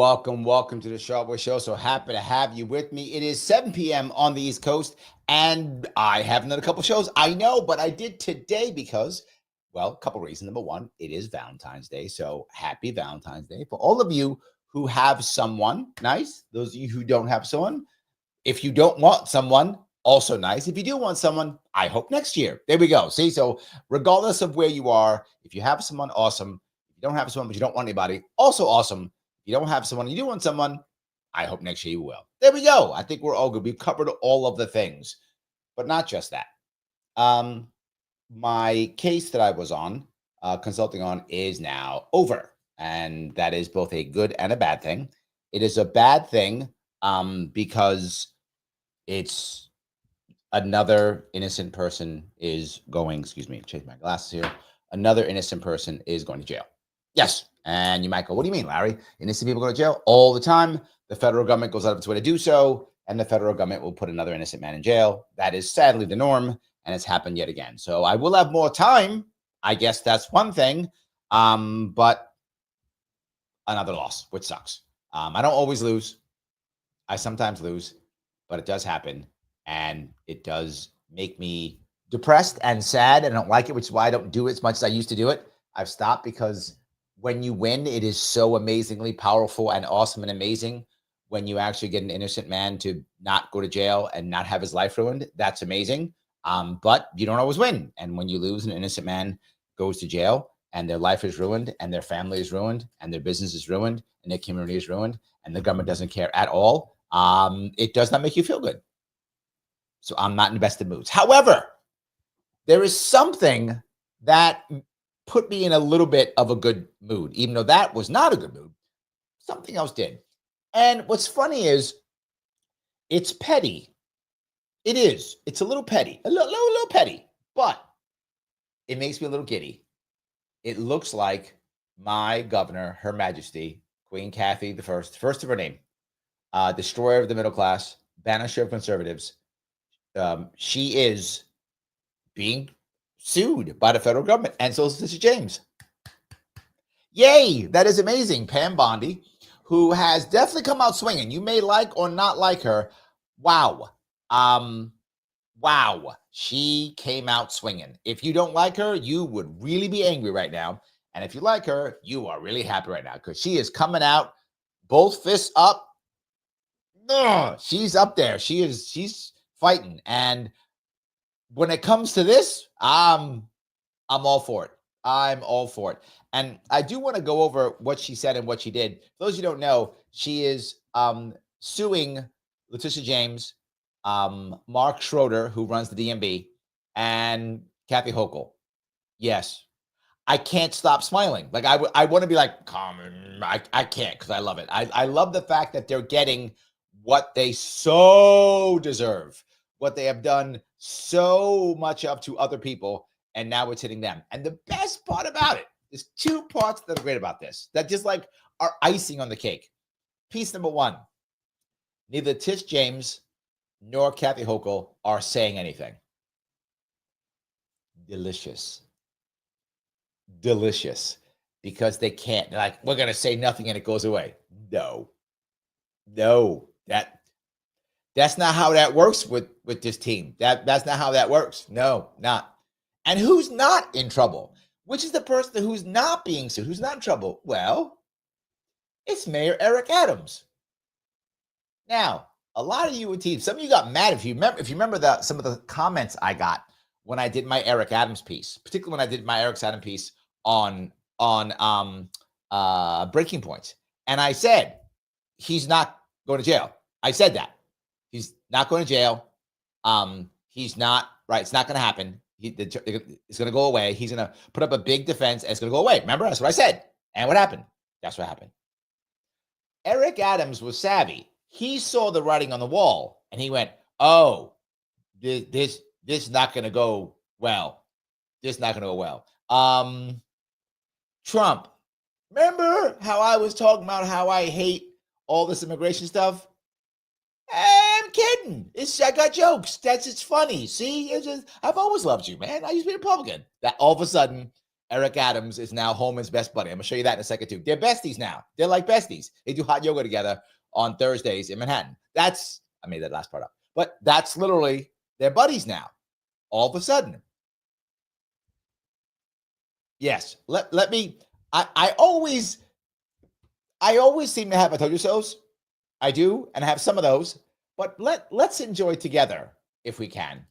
welcome to the Sharpe Show. So happy to have you with me. It is 7 p.m. on the East Coast, and I haven't done a couple shows. I know, but I did today because, well, a couple reasons. Number one, it is Valentine's Day, so happy Valentine's Day for all of you who have someone nice. Those of you who don't have someone, if you don't want someone, also nice. If you do want someone, I hope next year. There we go. See, so regardless of where you are, if you have someone, awesome. If you don't have someone, but you don't want anybody, also awesome. If you don't have someone, you do want someone, I hope next year you will. There we go. I think we're all good. We've covered all of the things, but not just that. My case that I was on, consulting on, is now over. And that is both a good and a bad thing. It is a bad thing because it's another innocent person is going, excuse me, change my glasses here. Another innocent person is going to jail. Yes. And you might go, what do you mean, Larry? Innocent people go to jail all the time. The federal government goes out of its way to do so, and the federal government will put another innocent man in jail. That is sadly the norm, and it's happened yet again. So I will have more time. I guess that's one thing, but another loss, which sucks. I don't always lose. I sometimes lose, but it does happen, and it does make me depressed and sad, and I don't like it, which is why I don't do it as much as I used to do it. I've stopped because when you win, it is so amazingly powerful and awesome and amazing. When you actually get an innocent man to not go to jail and not have his life ruined, that's amazing. But you don't always win. And when you lose, an innocent man goes to jail and their life is ruined and their family is ruined and their business is ruined and their community is ruined and the government doesn't care at all, it does not make you feel good. So I'm not in the best of moods. However, there is something that put me in a little bit of a good mood, even though that was not a good mood. Something else did. And what's funny is it's petty. It is. It's a little petty, a little petty, but it makes me a little giddy. It looks like my governor, Her Majesty, Queen Kathy the first of her name, destroyer of the middle class, banisher of conservatives. She is being sued by the federal government, and so is Letitia James. Yay! That is amazing. Pam Bondi, who has definitely come out swinging. You may like or not like her. Wow. Wow. She came out swinging. If you don't like her, you would really be angry right now. And if you like her, you are really happy right now because she is coming out, both fists up. She's up there. She's fighting. And when it comes to this, I'm all for it. I'm all for it. And I do want to go over what she said and what she did. For those who don't know, she is suing Letitia James, Mark Schroeder, who runs the DMV, and Kathy Hochul. Yes. I can't stop smiling. Like I want to be like, I can't because I love it. I love the fact that they're getting what they so deserve, what they have done so much up to other people, and now it's hitting them. And the best part about it, there's two parts that are great about this that just like are icing on the cake. Piece number one, neither Tish James nor Kathy Hochul are saying anything. Delicious. Because they can't. They're like, we're going to say nothing and it goes away. No, that's not how that works with this team. That's not how that works. No, not. And who's not in trouble? Which is the person who's not being sued? Who's not in trouble? Well, it's Mayor Eric Adams. Now, a lot of you with teams, some of you got mad if you remember some of the comments I got when I did my Eric Adams piece, particularly when I did my Eric Adams piece on Breaking Points. And I said, he's not going to jail. I said that. He's not going to jail. He's not, right, it's not going to happen. It's going to go away. He's going to put up a big defense and it's going to go away. Remember, that's what I said. And what happened? That's what happened. Eric Adams was savvy. He saw the writing on the wall and he went, oh, this is not going to go well. This is not going to go well. Trump. Remember how I was talking about how I hate all this immigration stuff? I'm kidding. I got jokes. It's funny. See, I've always loved you, man. I used to be a Republican. That all of a sudden, Eric Adams is now Holman's best buddy. I'm going to show you that in a second, too. They're besties now. They're like besties. They do hot yoga together on Thursdays in Manhattan. I made that last part up. But that's literally, they're buddies now. All of a sudden. Yes. Let me, I always seem to have, I told you so's. I do, and I have some of those. But let's enjoy together, if we can.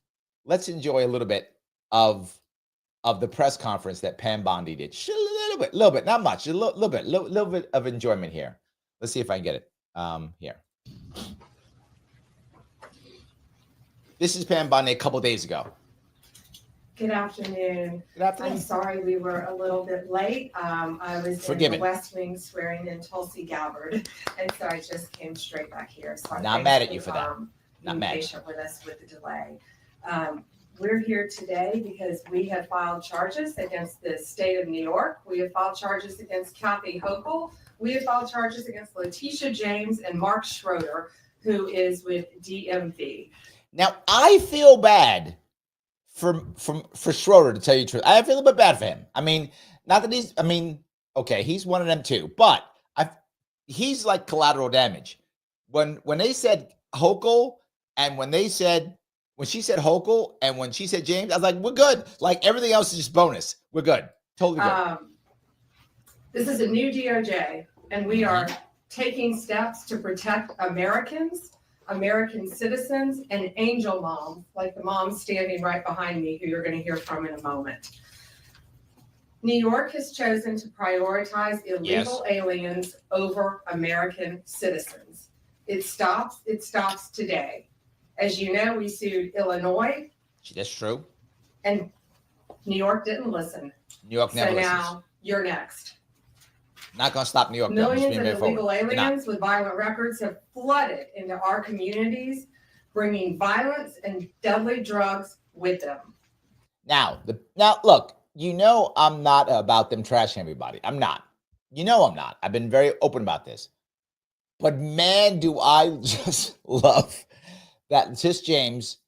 Let's enjoy a little bit of the press conference that Pam Bondi did. A little bit, not much, a little bit of enjoyment here. Let's see if I can get it here. This is Pam Bondi a couple days ago. Good afternoon. Good afternoon. I'm sorry we were a little bit late. I was in the West Wing swearing in Tulsi Gabbard, and so I just came straight back here. So not mad at you for that. Not mad. Patient with us with the delay. We're here today because we have filed charges against the state of New York. We have filed charges against Kathy Hochul. We have filed charges against Letitia James and Mark Schroeder, who is with DMV. Now, I feel bad for Schroeder, to tell you the truth. I feel a little bit bad for him. I mean, not that he's, okay, he's one of them too, but he's like collateral damage. When they said Hochul, and when she said Hochul, and when she said James, I was like, we're good. Like, everything else is just bonus. We're good. Totally good. This is a new DOJ, and we are taking steps to protect Americans, American citizens, and angel moms, like the mom standing right behind me, who you're going to hear from in a moment. New York has chosen to prioritize illegal aliens over American citizens. It stops today. As you know, we sued Illinois. That's true. And New York didn't listen. New York never listens. So now you're next. Not going to stop New York. Millions of illegal aliens with violent records have flooded into our communities, bringing violence and deadly drugs with them. Now look, I'm not about them trashing everybody. I'm not. I'm not. I've been very open about this. But man, do I just love that Letitia James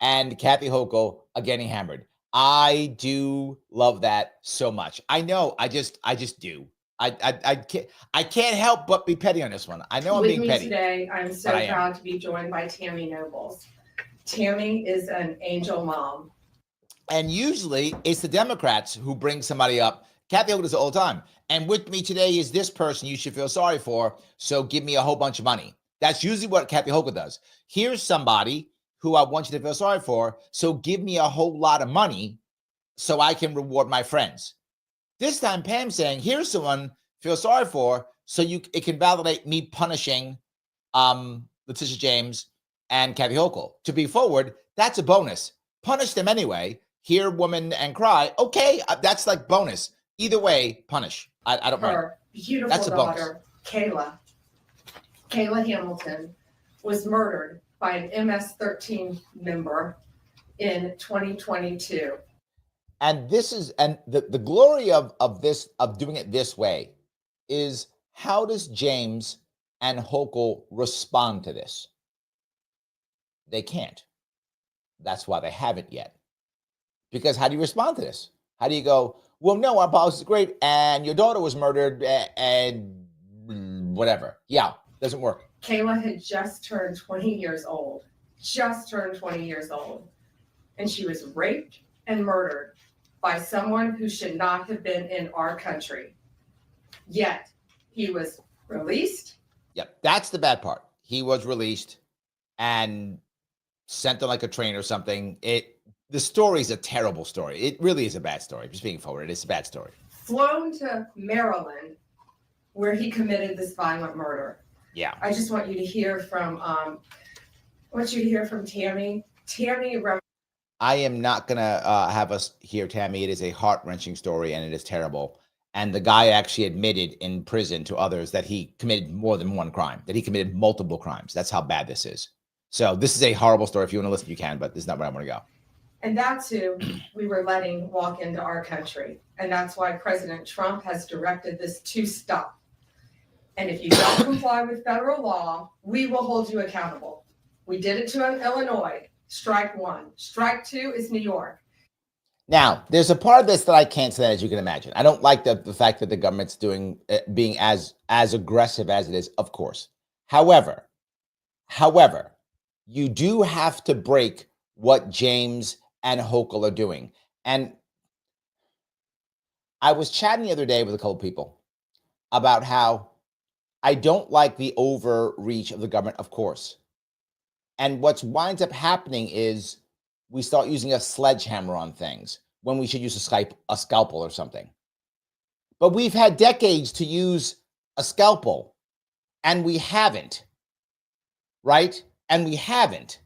and Kathy Hochul are getting hammered. I do love that so much. I know. I just do. I can't help but be petty on this one. I know I'm being petty. With me today, I'm so proud to be joined by Tammy Nobles. Tammy is an angel mom. And usually it's the Democrats who bring somebody up. Kathy Hochul does it all the time. And with me today is this person you should feel sorry for, so give me a whole bunch of money. That's usually what Kathy Hochul does. Here's somebody who I want you to feel sorry for, so give me a whole lot of money so I can reward my friends. This time, Pam's saying, here's someone feel sorry for, so it can validate me punishing Letitia James and Kathy Hochul. To be forward, that's a bonus. Punish them anyway. Hear woman and cry. Okay, that's like bonus. Either way, punish. I don't mind. Her beautiful daughter, Kayla Hamilton, was murdered by an MS-13 member in 2022. And the glory of doing it this way is, how does James and Hochul respond to this? They can't. That's why they haven't yet. Because how do you respond to this? How do you go, well, no, our policy is great, and your daughter was murdered, and whatever. Yeah, doesn't work. Kayla had just turned 20 years old. And she was raped and murdered by someone who should not have been in our country. Yet, he was released. Yep, that's the bad part. He was released and sent on like a train or something. The story's a terrible story. It really is a bad story. Just being forward, it's a bad story. Flown to Maryland, where he committed this violent murder. Yeah. I just want you to hear from Tammy. Tammy. I am not gonna have us hear Tammy. It is a heart-wrenching story, and it is terrible. And the guy actually admitted in prison to others that he committed more than one crime, that he committed multiple crimes. That's how bad this is. So this is a horrible story. If you want to listen, you can, but this is not where I want to go. And that's who we were letting walk into our country. And that's why President Trump has directed this to stop. And if you don't comply with federal law, we will hold you accountable. We did it to Illinois. Strike one. Strike two is New York. Now, there's a part of this that I can't stand, as you can imagine. I don't like the fact that the government's being as aggressive as it is, of course. However, you do have to break what James and Hochul are doing. And I was chatting the other day with a couple of people about how I don't like the overreach of the government, of course. And what winds up happening is we start using a sledgehammer on things when we should use a scalpel or something. But we've had decades to use a scalpel, and we haven't, right? And we haven't.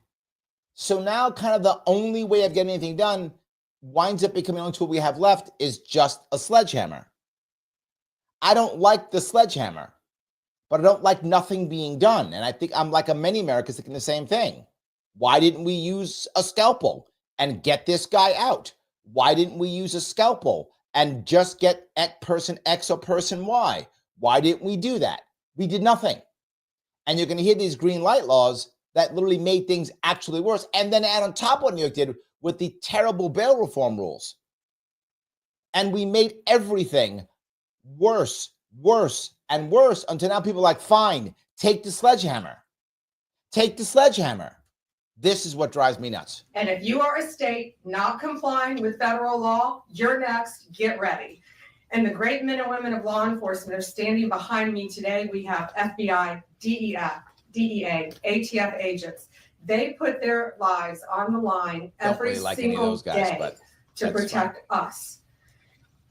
So now kind of the only way of getting anything done winds up becoming the only tool we have left is just a sledgehammer. I don't like the sledgehammer, but I don't like nothing being done. And I think I'm like many Americans thinking the same thing. Why didn't we use a scalpel and get this guy out? Why didn't we use a scalpel and just get person X or person Y? Why didn't we do that? We did nothing. And you're going to hear these green light laws that literally made things actually worse. And then add on top what New York did with the terrible bail reform rules. And we made everything worse, and worse until now people are like, fine, take the sledgehammer. Take the sledgehammer. This is what drives me nuts. And if you are a state not complying with federal law, you're next. Get ready. And the great men and women of law enforcement are standing behind me today. We have FBI, DEA, ATF agents. They put their lives on the line every single day to protect us.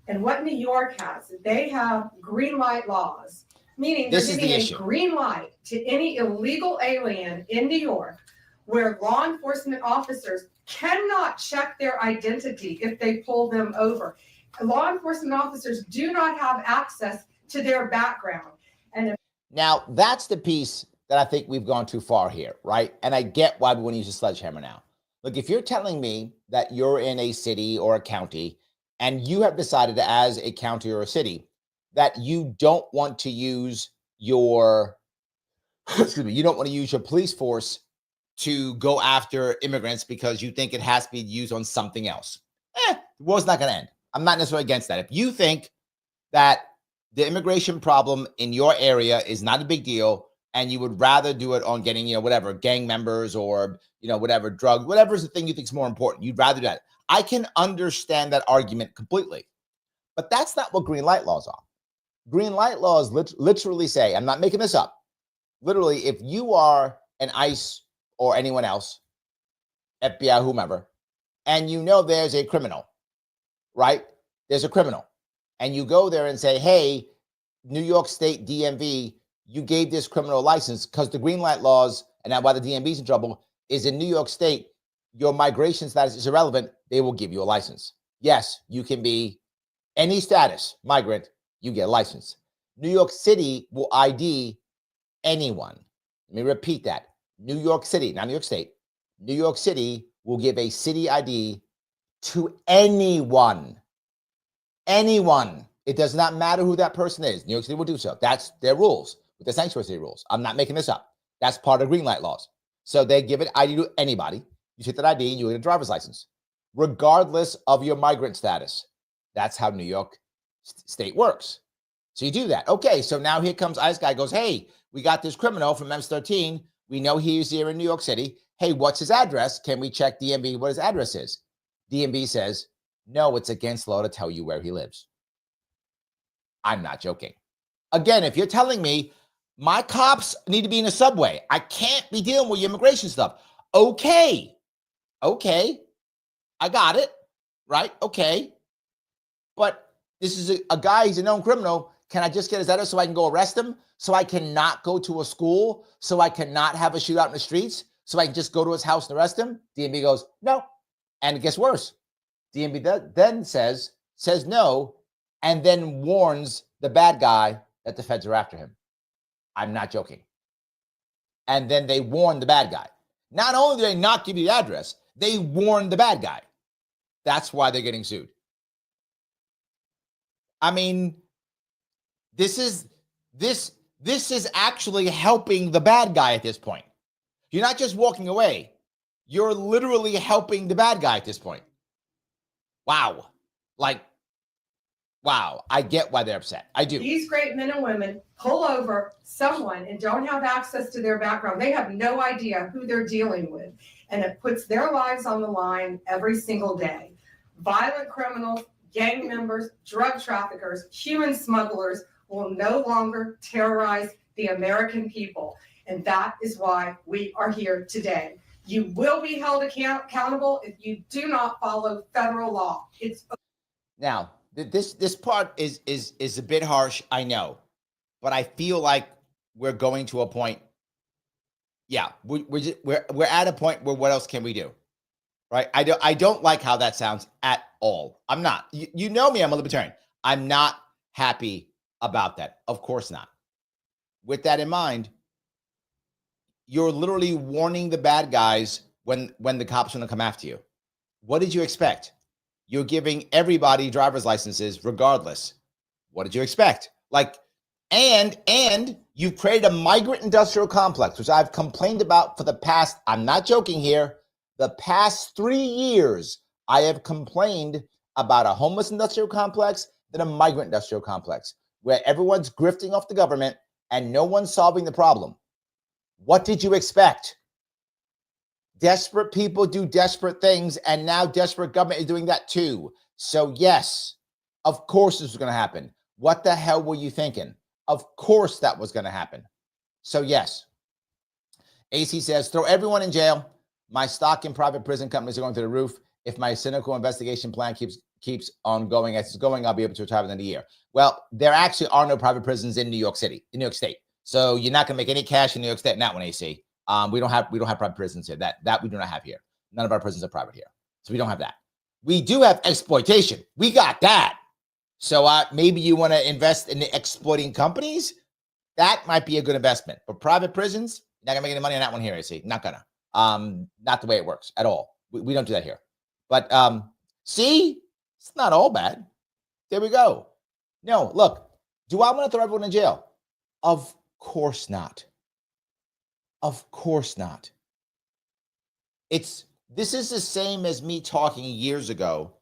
And what New York has, they have green light laws, meaning they're giving a green light to any illegal alien in New York where law enforcement officers cannot check their identity if they pull them over. Law enforcement officers do not have access to their background. Now, that's the piece that I think we've gone too far here, right? And I get why we want to use a sledgehammer now. Look, if you're telling me that you're in a city or a county and you have decided as a county or a city that you don't want to use your, you don't want to use your police force to go after immigrants because you think it has to be used on something else. The war's not going to end. I'm not necessarily against that. If you think that the immigration problem in your area is not a big deal and you would rather do it on getting, whatever, gang members or, whatever, drugs, whatever is the thing you think is more important, you'd rather do that. I can understand that argument completely. But that's not what green light laws are. Green light laws literally say, I'm not making this up, literally, if you are an ICE or anyone else, FBI, whomever, and there's a criminal, right? There's a criminal. And you go there and say, hey, New York State DMV, you gave this criminal a license because the green light laws, and that's why the DMV is in trouble, is in New York State, your migration status is irrelevant. They will give you a license. Yes, you can be any status, migrant, you get a license. New York City will ID anyone. Let me repeat that. New York City, not New York State. New York City will give a city ID to anyone. Anyone. It does not matter who that person is. New York City will do so. That's their rules, with the sanctuary city rules. I'm not making this up. That's part of green light laws. So they give it ID to anybody. You take that ID and you get a driver's license, regardless of your migrant status. That's how New York State works. So you do that. Okay, so now here comes ICE guy goes, hey, we got this criminal from MS-13. We know he's here in New York City. Hey, what's his address? Can we check DMV what his address is? DMV says, no, it's against law to tell you where he lives. I'm not joking. Again, if you're telling me my cops need to be in a subway, I can't be dealing with your immigration stuff. Okay, I got it, right? Okay. But this is a guy, he's a known criminal. Can I just get his address so I can go arrest him? So I cannot go to a school? So I cannot have a shootout in the streets? So I can just go to his house and arrest him? DMV goes, no. And it gets worse. DMV then says no, and then warns the bad guy that the feds are after him. I'm not joking. And then they warn the bad guy. Not only do they not give you the address, they warn the bad guy. That's why they're getting sued. I mean, this is actually helping the bad guy at this point. You're not just walking away. You're literally helping the bad guy at this point. Wow. Like, wow. I get why they're upset. I do. These great men and women pull over someone and don't have access to their background. They have no idea who they're dealing with. And it puts their lives on the line every single day. Violent criminals, gang members, drug traffickers, human smugglers will no longer terrorize the American people. And that is why we are here today. You will be held accountable if you do not follow federal law. Now, this part is a bit harsh, I know, but I feel like we're going to a point. Yeah, we're at a point where what else can we do, right? I don't like how that sounds at all. I'm not. You know me. I'm a libertarian. I'm not happy about that. Of course not. With that in mind, you're literally warning the bad guys when the cops are going to come after you. What did you expect? You're giving everybody driver's licenses regardless. What did you expect? Like, and you've created a migrant industrial complex, which I've complained about for the past, I'm not joking here, the past 3 years, I have complained about a homeless industrial complex than a migrant industrial complex, where everyone's grifting off the government and no one's solving the problem. What did you expect? Desperate people do desperate things, and now desperate government is doing that too. So yes, of course this was going to happen. What the hell were you thinking? Of course that was going to happen. So yes. AC says, throw everyone in jail. My stock in private prison companies are going to the roof. If my cynical investigation plan keeps on going as it's going, I'll be able to retire within a year. Well, there actually are no private prisons in New York State. So you're not going to make any cash in New York State in that one, AC. We don't have private prisons here. That we do not have here. None of our prisons are private here. So we don't have that. We do have exploitation. We got that. So maybe you want to invest in the exploiting companies. That might be a good investment. But private prisons, you're not gonna make any money on that one here, AC. Not gonna. Not the way it works at all. We don't do that here. But see, it's not all bad. There we go. No, look, do I want to throw everyone in jail? Of course not. Of course not. This is the same as me talking years ago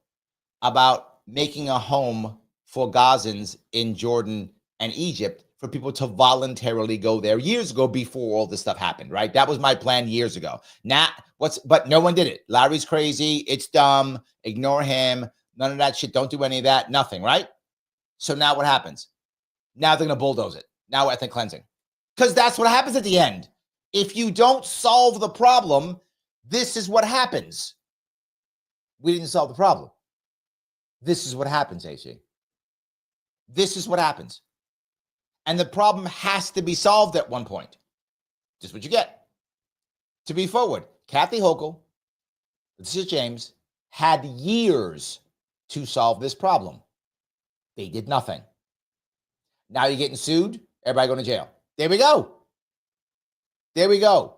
about making a home for Gazans in Jordan and Egypt for people to voluntarily go there years ago before all this stuff happened, right? That was my plan years ago. But no one did it. Larry's crazy. It's dumb. Ignore him. None of that shit. Don't do any of that. Nothing, right? So now what happens? Now they're going to bulldoze it. Now ethnic cleansing. Because that's what happens at the end. If you don't solve the problem, this is what happens. We didn't solve the problem. This is what happens, AC. This is what happens. And the problem has to be solved at one point. Just what you get. To be forward, Kathy Hochul, Letitia James, had years to solve this problem. They did nothing. Now you're getting sued. Everybody going to jail. There we go. There we go.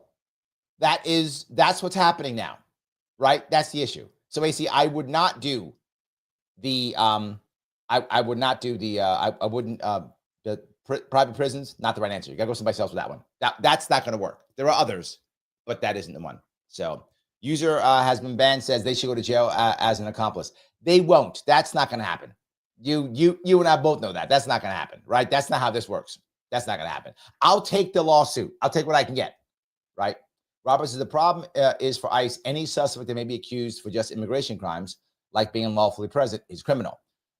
That's what's happening now, right? That's the issue. So AC, I would not do the private prisons. Not the right answer. You gotta go somebody else with that one. That's not going to work. There are others, but that isn't the one. So user has been banned, says they should go to jail as an accomplice. They won't. That's not going to happen. You and I both know that. That's not going to happen, right? That's not how this works. That's not going to happen. I'll take the lawsuit. I'll take what I can get, right? Robert says the problem is for ICE, any suspect that may be accused for just immigration crimes, like being unlawfully present, is criminal.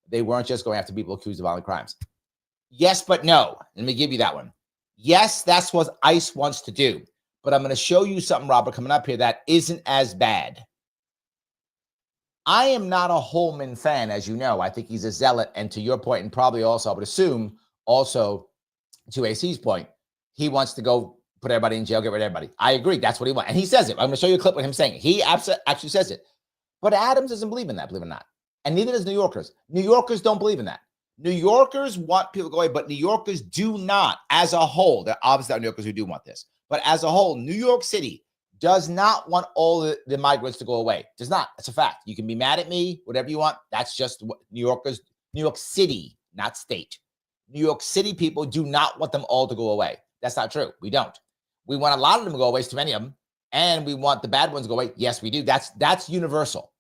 They weren't just going after people accused of violent crimes. Yes, but no. Let me give you that one. Yes, that's what ICE wants to do. But I'm going to show you something, Robert, coming up here that isn't as bad. I am not a Holman fan, as you know. I think he's a zealot. And to your point, and probably also, I would assume, also to AC's point, he wants to go put everybody in jail, get rid of everybody. I agree. That's what he wants. And he says it. I'm going to show you a clip with him saying it. He actually says it. But Adams doesn't believe in that, believe it or not. And neither does New Yorkers. New Yorkers don't believe in that. New Yorkers want people to go away, but New Yorkers do not, as a whole. There are obviously New Yorkers who do want this. But as a whole, New York City does not want all the migrants to go away. Does not. It's a fact. You can be mad at me, whatever you want. That's just what New York City, not state. New York City people do not want them all to go away. That's not true. We don't. We want a lot of them to go away, too many of them. And we want the bad ones to go away. Yes, we do. That's universal.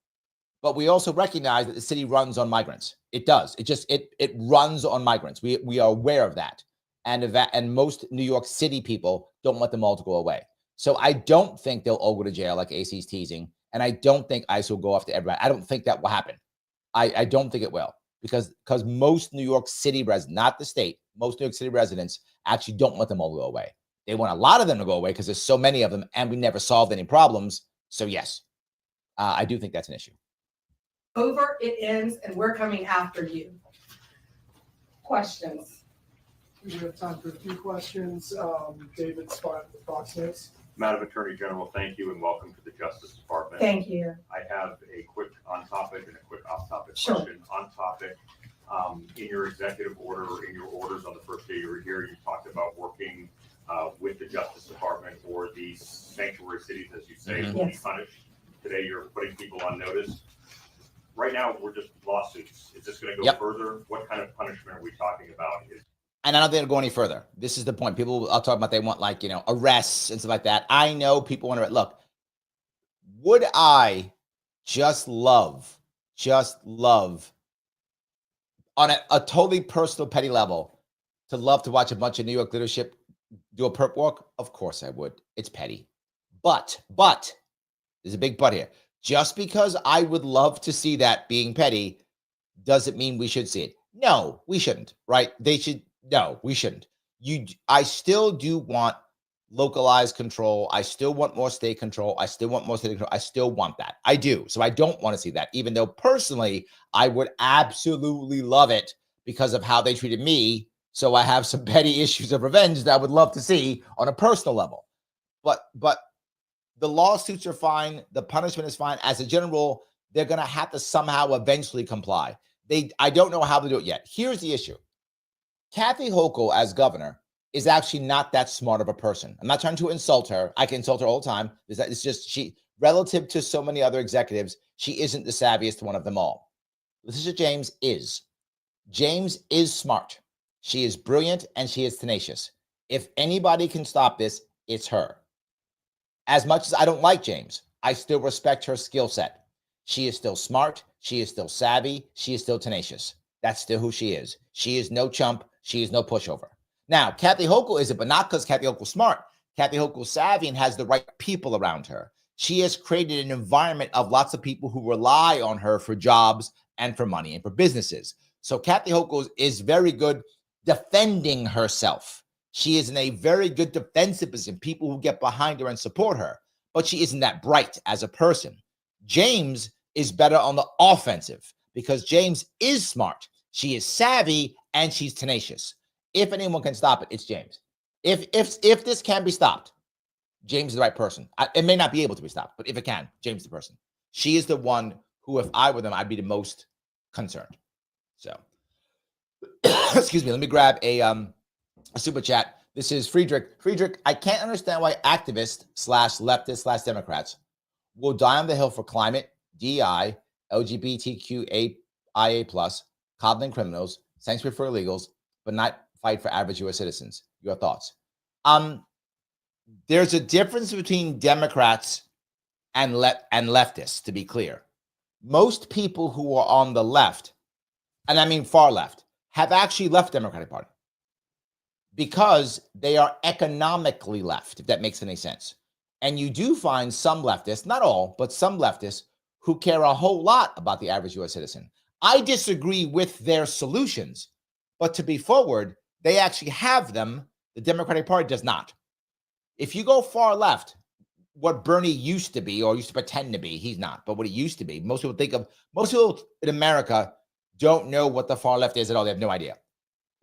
but we also recognize that the city runs on migrants. It does. It runs on migrants. We are aware of that. And most New York City people don't want them all to go away. So I don't think they'll all go to jail like AC's teasing. And I don't think ICE will go after everybody. I don't think that will happen. I don't think it will, because most New York City residents, not the state, most New York City residents actually don't want them all to go away. They want a lot of them to go away because there's so many of them and we never solved any problems. So yes, I do think that's an issue. Over, it ends, and we're coming after you. Questions? We have time for a few questions. David Spot with Fox News. Madam Attorney General, thank you and welcome to the Justice Department. Thank you. I have a quick on-topic and a quick off-topic Sure. question. On-topic, in your executive order or in your orders on the first day you were here, you talked about working with the Justice Department or these sanctuary cities, as you say, will be Yes. punished. Today you're putting people on notice. Right now, we're just lawsuits. Is this going to go further? What kind of punishment are we talking about? And I don't think it'll go any further. This is the point. People, I'll talk about, they want like, arrests and stuff like that. I know people want to, look, would I just love on a totally personal, petty level to watch a bunch of New York leadership do a perp walk? Of course I would. It's petty. But, there's a big but here. Just because I would love to see that being petty doesn't mean we should see it. No, we shouldn't, right? No, we shouldn't. I still do want localized control. I still want more state control. I still want that. I do. So I don't want to see that, even though personally, I would absolutely love it because of how they treated me. So I have some petty issues of revenge that I would love to see on a personal level. But the lawsuits are fine. The punishment is fine. As a general rule, they're going to have to somehow eventually comply. I don't know how to do it yet. Here's the issue. Kathy Hochul, as governor, is actually not that smart of a person. I'm not trying to insult her. I can insult her all the time. It's just relative to so many other executives, she isn't the savviest one of them all. Letitia James is. James is smart. She is brilliant and she is tenacious. If anybody can stop this, it's her. As much as I don't like James, I still respect her skill set. She is still smart. She is still savvy. She is still tenacious. That's still who she is. She is no chump. She is no pushover. Now, Kathy Hochul is it, but not because Kathy Hochul's smart. Kathy Hochul's savvy and has the right people around her. She has created an environment of lots of people who rely on her for jobs and for money and for businesses. So Kathy Hochul is very good defending herself. She is in a very good defensive position, people who get behind her and support her, but she isn't that bright as a person. James is better on the offensive because James is smart. She is savvy and she's tenacious. If anyone can stop it, it's James. If this can be stopped, James is the right person. It may not be able to be stopped, but if it can, James is the person. She is the one who, if I were them, I'd be the most concerned. So, excuse me. Let me grab a super chat. This is Friedrich. Friedrich, I can't understand why activists /leftists /Democrats will die on the hill for climate, DEI, LGBTQIA+, coddling criminals, sanctuary for illegals, but not fight for average U.S. citizens. Your thoughts? There's a difference between Democrats and leftists, to be clear. Most people who are on the left, and I mean far left, have actually left the Democratic Party because they are economically left, if that makes any sense. And you do find some leftists, not all, but some leftists who care a whole lot about the average U.S. citizen. I disagree with their solutions, but to be forward, they actually have them. The Democratic Party does not. If you go far left, what Bernie used to be, or used to pretend to be, he's not, but what he used to be, most people in America don't know what the far left is at all. They have no idea.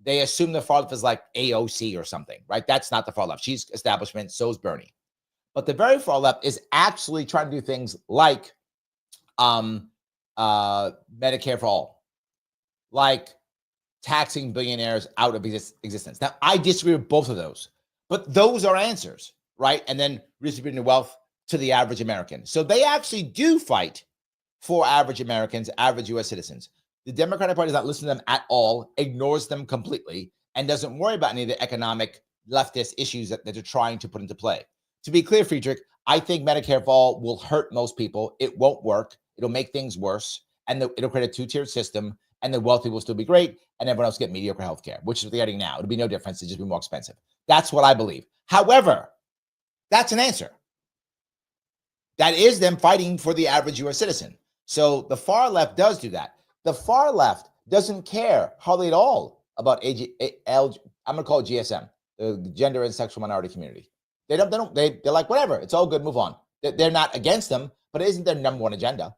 They assume the far left is like AOC or something, right? That's not the far left. She's establishment, so's Bernie. But the very far left is actually trying to do things like Medicare for all, like taxing billionaires out of existence. Now, I disagree with both of those, but those are answers, right? And then redistributing wealth to the average American. So they actually do fight for average Americans, average U.S. citizens. The Democratic Party does not listen to them at all, ignores them completely, and doesn't worry about any of the economic leftist issues that they're trying to put into play. To be clear, Friedrich, I think Medicare for all will hurt most people. It won't work. It'll make things worse, and it'll create a two-tiered system, and the wealthy will still be great, and everyone else get mediocre healthcare, which is what they're getting now. It'll be no difference. It'll just be more expensive. That's what I believe. However, that's an answer. That is them fighting for the average U.S. citizen. So the far left does do that. The far left doesn't care hardly at all about I'm going to call it GSM, the gender and sexual minority community. They're like, whatever, it's all good, move on. They're not against them, but it isn't their number one agenda.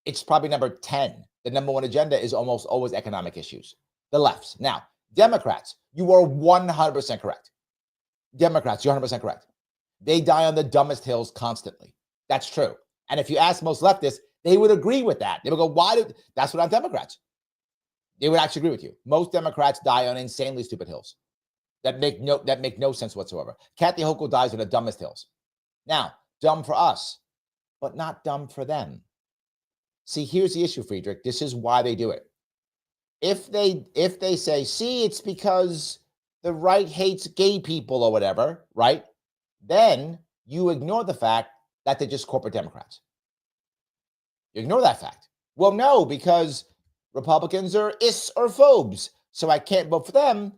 It's probably number 10. The number one agenda is almost always economic issues. The lefts. Now, Democrats, you are 100% correct. Democrats, you're 100% correct. They die on the dumbest hills constantly. That's true. And if you ask most leftists, they would agree with that. They would go, that's what I'm Democrats. They would actually agree with you. Most Democrats die on insanely stupid hills that make no sense whatsoever. Kathy Hochul dies on the dumbest hills. Now, dumb for us, but not dumb for them. See, here's the issue, Friedrich. This is why they do it. If they say, see, it's because the right hates gay people or whatever, right? Then you ignore the fact that they're just corporate Democrats. You ignore that fact. Well, no, because Republicans are ists or phobes, so I can't vote for them.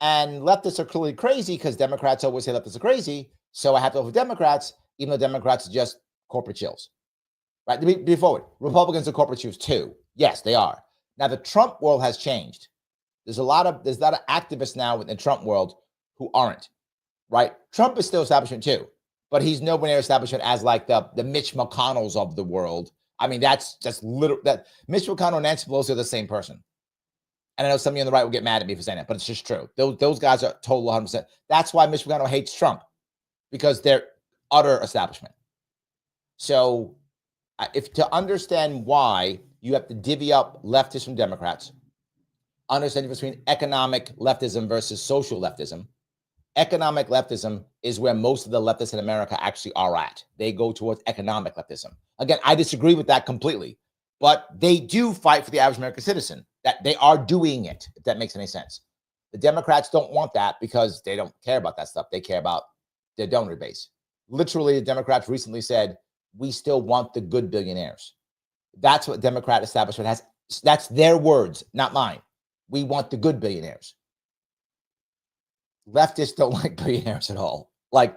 And leftists are clearly crazy because Democrats always say leftists are crazy, so I have to vote for Democrats, even though Democrats are just corporate chills. Right? To be forward, Republicans are corporate chills too. Yes, they are. Now, the Trump world has changed. There's a lot of activists now in the Trump world who aren't. Right? Trump is still establishment too, but he's nowhere near establishment as like the Mitch McConnells of the world. I mean, that's just literal. That Mitch McConnell and Nancy Pelosi are the same person. And I know some of you on the right will get mad at me for saying that, but it's just true. Those guys are total 100%. That's why Mitch McConnell hates Trump, because they're utter establishment. So if to understand why, you have to divvy up leftists from Democrats, understand the difference between economic leftism versus social leftism. Economic leftism is where most of the leftists in America actually are at. They go towards economic leftism. Again, I disagree with that completely, but they do fight for the average American citizen. That they are doing it, if that makes any sense. The Democrats don't want that because they don't care about that stuff. They care about their donor base. Literally, the Democrats recently said, we still want the good billionaires. That's what Democrat establishment has. That's their words, not mine. We want the good billionaires. Leftists don't like billionaires at all, like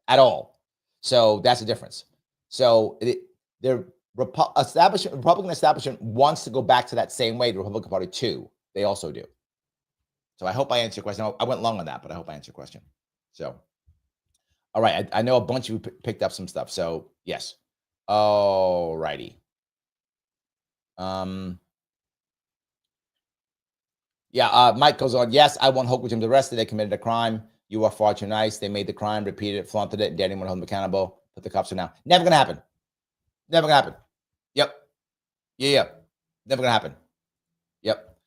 at all. So that's the difference. So the Republican establishment wants to go back to that same way. The Republican Party too, they also do. So I hope I answered your question. I went long on that, but I hope I answered your question. So, all right, I know a bunch of you picked up some stuff. So yes, all righty. Mike goes on. Yes, I want Hochul to be arrested. They committed a crime. You are far too nice. They made the crime, repeated it, flaunted it, and did anyone hold them accountable. Put the cops on now. Never gonna happen. Never gonna happen. Yep. Yeah. Never gonna happen. Yep.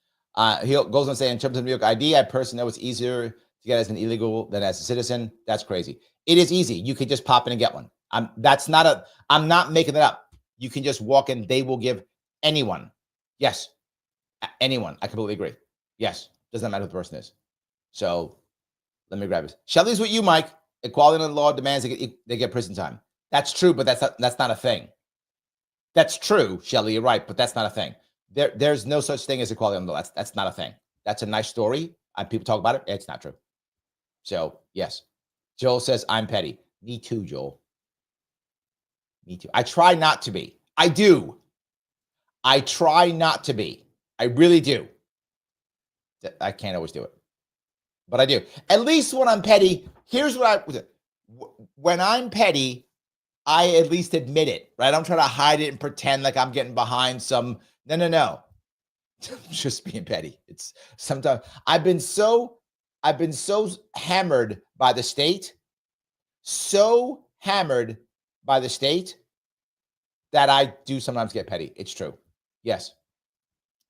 He goes on saying, in terms of New York ID, I personally know it's easier to get as an illegal than as a citizen. That's crazy. It is easy. You could just pop in and get one. I'm not making it up. You can just walk in. They will give anyone. Yes. Anyone. I completely agree. Yes. Doesn't matter who the person is. So let me grab this. Shelley's with you, Mike. Equality in the law demands they get prison time. That's true, but that's not a thing. That's true, Shelley. You're right, but that's not a thing. There's no such thing as equality in the law. That's not a thing. That's a nice story. People talk about it. It's not true. So yes. Joel says, I'm petty. Me too, Joel. Me too. I try not to be. I do. I try not to be. I really do. I can't always do it, but I do. At least when I'm petty, here's what when I'm petty, I at least admit it, right? I don't try to hide it and pretend like I'm getting behind some. No. Just being petty. It's sometimes I've been so hammered by the state, that I do sometimes get petty. It's true. Yes.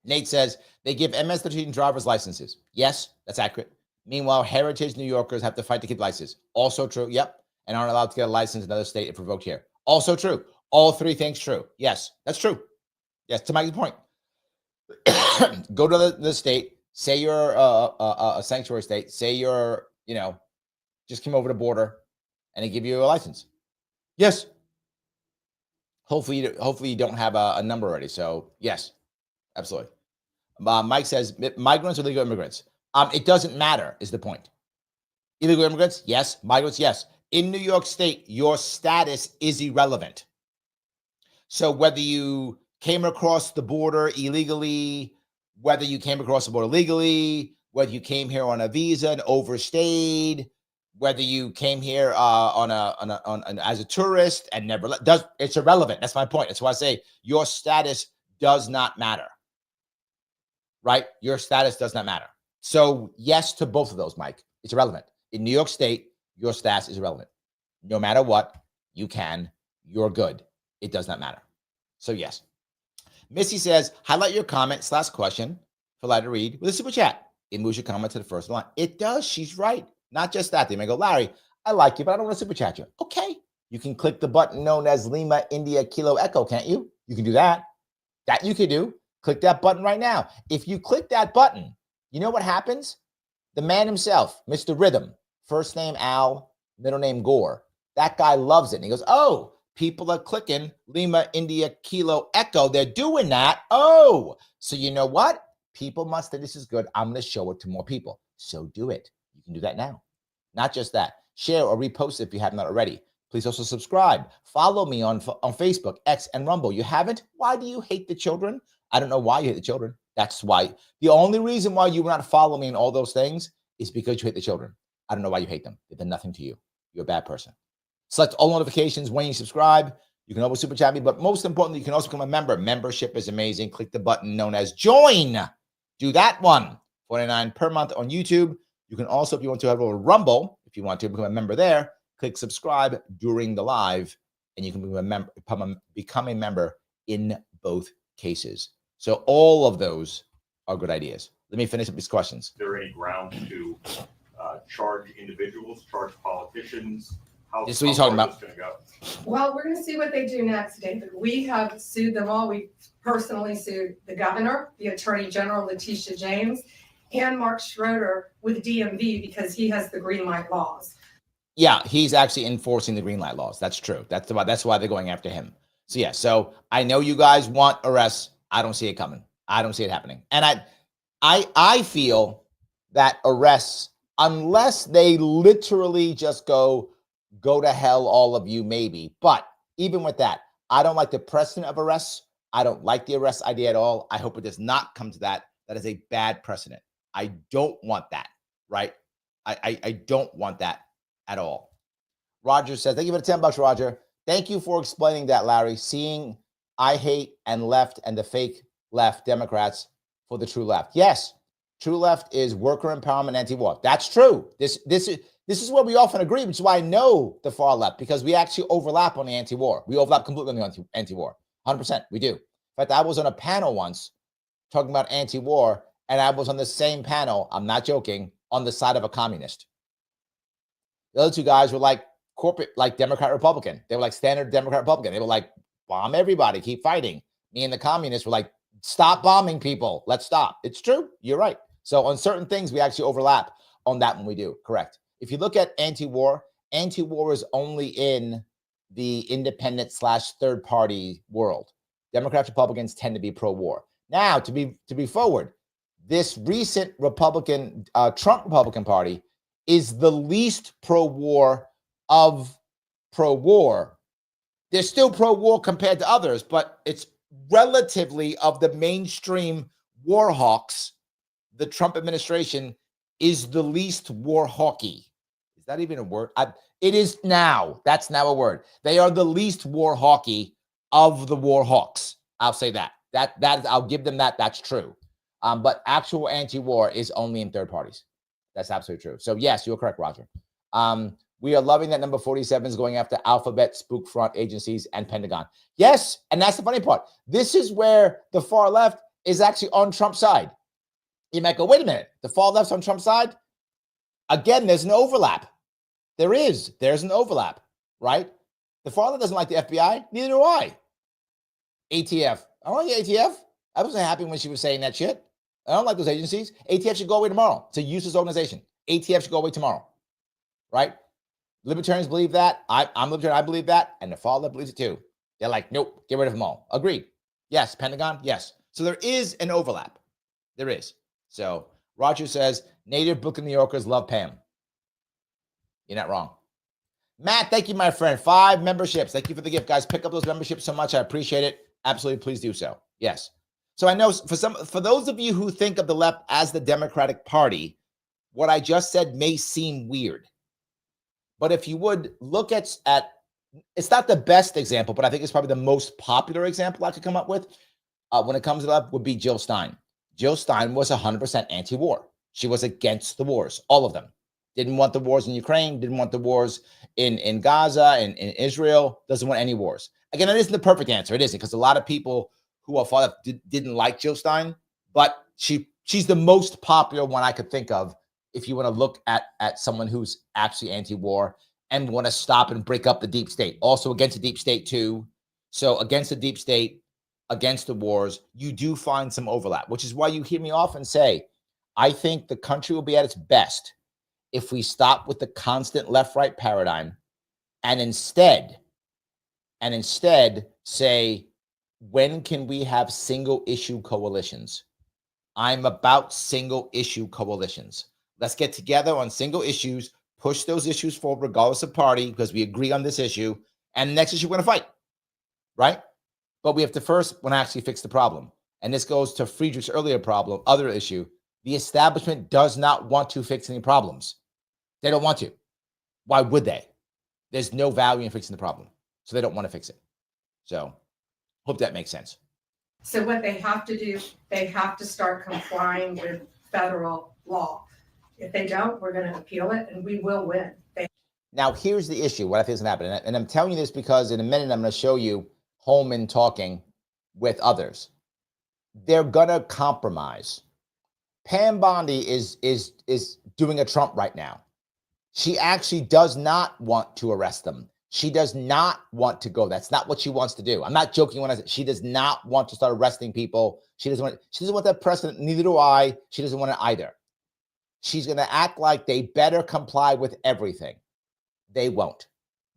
Nate says they give MS-13 driver's licenses. Yes, that's accurate. Meanwhile, heritage New Yorkers have to fight to keep licenses. Also true. Yep. And aren't allowed to get a license in another state if revoked here. Also true. All three things true. Yes, that's true. Yes, to Mike's point. Go to the state, say you're a sanctuary state, say you're, just came over the border and they give you a license. Yes. Hopefully you don't have a number already. So yes, absolutely. Mike says migrants or legal immigrants. It doesn't matter is the point. Illegal immigrants, yes. Migrants, yes. In New York State, your status is irrelevant. So whether you came across the border illegally, whether you came across the border legally, whether you came here on a visa and overstayed, whether you came here as a tourist and never it's irrelevant. That's my point. That's why I say your status does not matter. Right? Your status does not matter. So yes to both of those, Mike. It's irrelevant. In New York State, your status is irrelevant. No matter what, you're good. It does not matter. So yes. Missy says, highlight your comment / question for Larry to read with a super chat. It moves your comment to the first line. It does. She's right. Not just that. They may go, Larry, I like you, but I don't want to super chat you. Okay. You can click the button known as Lima India Kilo Echo, can't you? You can do that. That you can do. Click that button right now. If you click that button, you know what happens? The man himself, Mr. Rhythm, first name Al, middle name Gore. That guy loves it. And he goes, oh, people are clicking Lima India Kilo Echo. They're doing that. Oh, so you know what? People must think this is good. I'm going to show it to more people. So do it. You can do that now. Not just that. Share or repost it if you have not already. Please also subscribe. Follow me on Facebook, X, and Rumble. You haven't? Why do you hate the children? I don't know why you hate the children. That's why. The only reason why you will not follow me in all those things is because you hate the children. I don't know why you hate them. They've done nothing to you. You're a bad person. Select all notifications when you subscribe. You can always super chat me, but most importantly, you can also become a member. Membership is amazing. Click the button known as join. Do that one. $49 per month on YouTube. You can also, if you want to, have a Rumble. If you want to become a member there, click subscribe during the live, and you can become a member in both cases. So all of those are good ideas. Let me finish up these questions. Is there any grounds to charge individuals, charge politicians? This is what you're talking about. Go? Well, we're going to see what they do next, David. We have sued them all. We personally sued the governor, the attorney general, Letitia James, and Mark Schroeder with DMV because he has the green light laws. Yeah, he's actually enforcing the green light laws. That's true. That's why they're going after him. So yeah, so I know you guys want arrests. I don't see it coming. I don't see it happening. And I feel that arrests, unless they literally just go to hell, all of you, maybe. But even with that, I don't like the precedent of arrests. I don't like the arrest idea at all. I hope it does not come to that. That is a bad precedent. I don't want that, right? I don't want that at all. Roger says, thank you for the $10, Roger. Thank you for explaining that, Larry. Seeing I hate and left and the fake left Democrats for the true left. Yes, true left is worker empowerment, anti-war. That's true. This is where we often agree, which is why I know the far left, because we actually overlap on the anti-war. We overlap completely on the anti-war. 100%, we do. In fact, I was on a panel once talking about anti-war, and I was on the same panel, I'm not joking, on the side of a communist. The other two guys were like corporate, like Democrat, Republican. They were like standard Democrat, Republican. They were like, bomb everybody, keep fighting. Me and the communists were like, stop bombing people. Let's stop. It's true. You're right. So on certain things, we actually overlap on that when we do. Correct. If you look at anti-war is only in the independent / third party world. Democrats, Republicans tend to be pro-war. Now, to be forward, this recent Republican, Trump Republican Party is the least pro-war of pro-war. They're still pro-war compared to others, but it's relatively of the mainstream war hawks. The Trump administration is the least war hawky. Is that even a word? It is now. That's now a word. They are the least war hawky of the war hawks. I'll say that. I'll give them that. That's true. But actual anti-war is only in third parties. That's absolutely true. So yes, you're correct, Roger. We are loving that number 47 is going after Alphabet, Spook Front agencies, and Pentagon. Yes, and that's the funny part. This is where the far left is actually on Trump's side. You might go, wait a minute, the far left's on Trump's side? Again, there's an overlap. There's an overlap, right? The far left doesn't like the FBI, neither do I. ATF. I don't like the ATF. I wasn't happy when she was saying that shit. I don't like those agencies. ATF should go away tomorrow. It's a useless organization. ATF should go away tomorrow, right? Libertarians believe that. I'm libertarian. I believe that. And the far left believes it too. They're like, nope, get rid of them all. Agreed. Yes. Pentagon. Yes. So there is an overlap. There is. So Roger says, native Brooklyn New Yorkers love Pam. You're not wrong. Matt, thank you, my friend. 5 memberships. Thank you for the gift, guys. Pick up those memberships so much. I appreciate it. Absolutely, please do so. Yes. So I know for those of you who think of the left as the Democratic Party, what I just said may seem weird. But if you would look at it's not the best example, but I think it's probably the most popular example I could come up with when it comes to the left would be Jill Stein. Jill Stein was 100% anti-war. She was against the wars, all of them. Didn't want the wars in Ukraine, didn't want the wars in Gaza and in Israel, doesn't want any wars. Again, that isn't the perfect answer. It isn't, because a lot of people who are far left didn't like Jill Stein, but she's the most popular one I could think of if you want to look at someone who's actually anti-war and want to stop and break up the deep state. Also against the deep state too. So against the deep state, against the wars, you do find some overlap, which is why you hear me often say, I think the country will be at its best if we stop with the constant left-right paradigm and instead say, when can we have single issue coalitions? I'm about single issue coalitions. Let's get together on single issues, push those issues forward regardless of party, because we agree on this issue, and the next issue we're going to fight, right? But we have to first want to actually fix the problem. And this goes to Friedrich's earlier other issue. The establishment does not want to fix any problems. They don't want to. Why would they? There's no value in fixing the problem. So they don't want to fix it. So hope that makes sense. So what they have to do, they have to start complying with federal law. If they don't, we're going to appeal it and we will win. Now, here's the issue, what I think is going to happen. And I'm telling you this because in a minute, I'm going to show you Holman talking with others. They're going to compromise. Pam Bondi is doing a Trump right now. She actually does not want to arrest them. She does not want to go. That's not what she wants to do. I'm not joking when I say she does not want to start arresting people. She doesn't want that precedent. Neither do I. She doesn't want it either. She's going to act like they better comply with everything. They won't.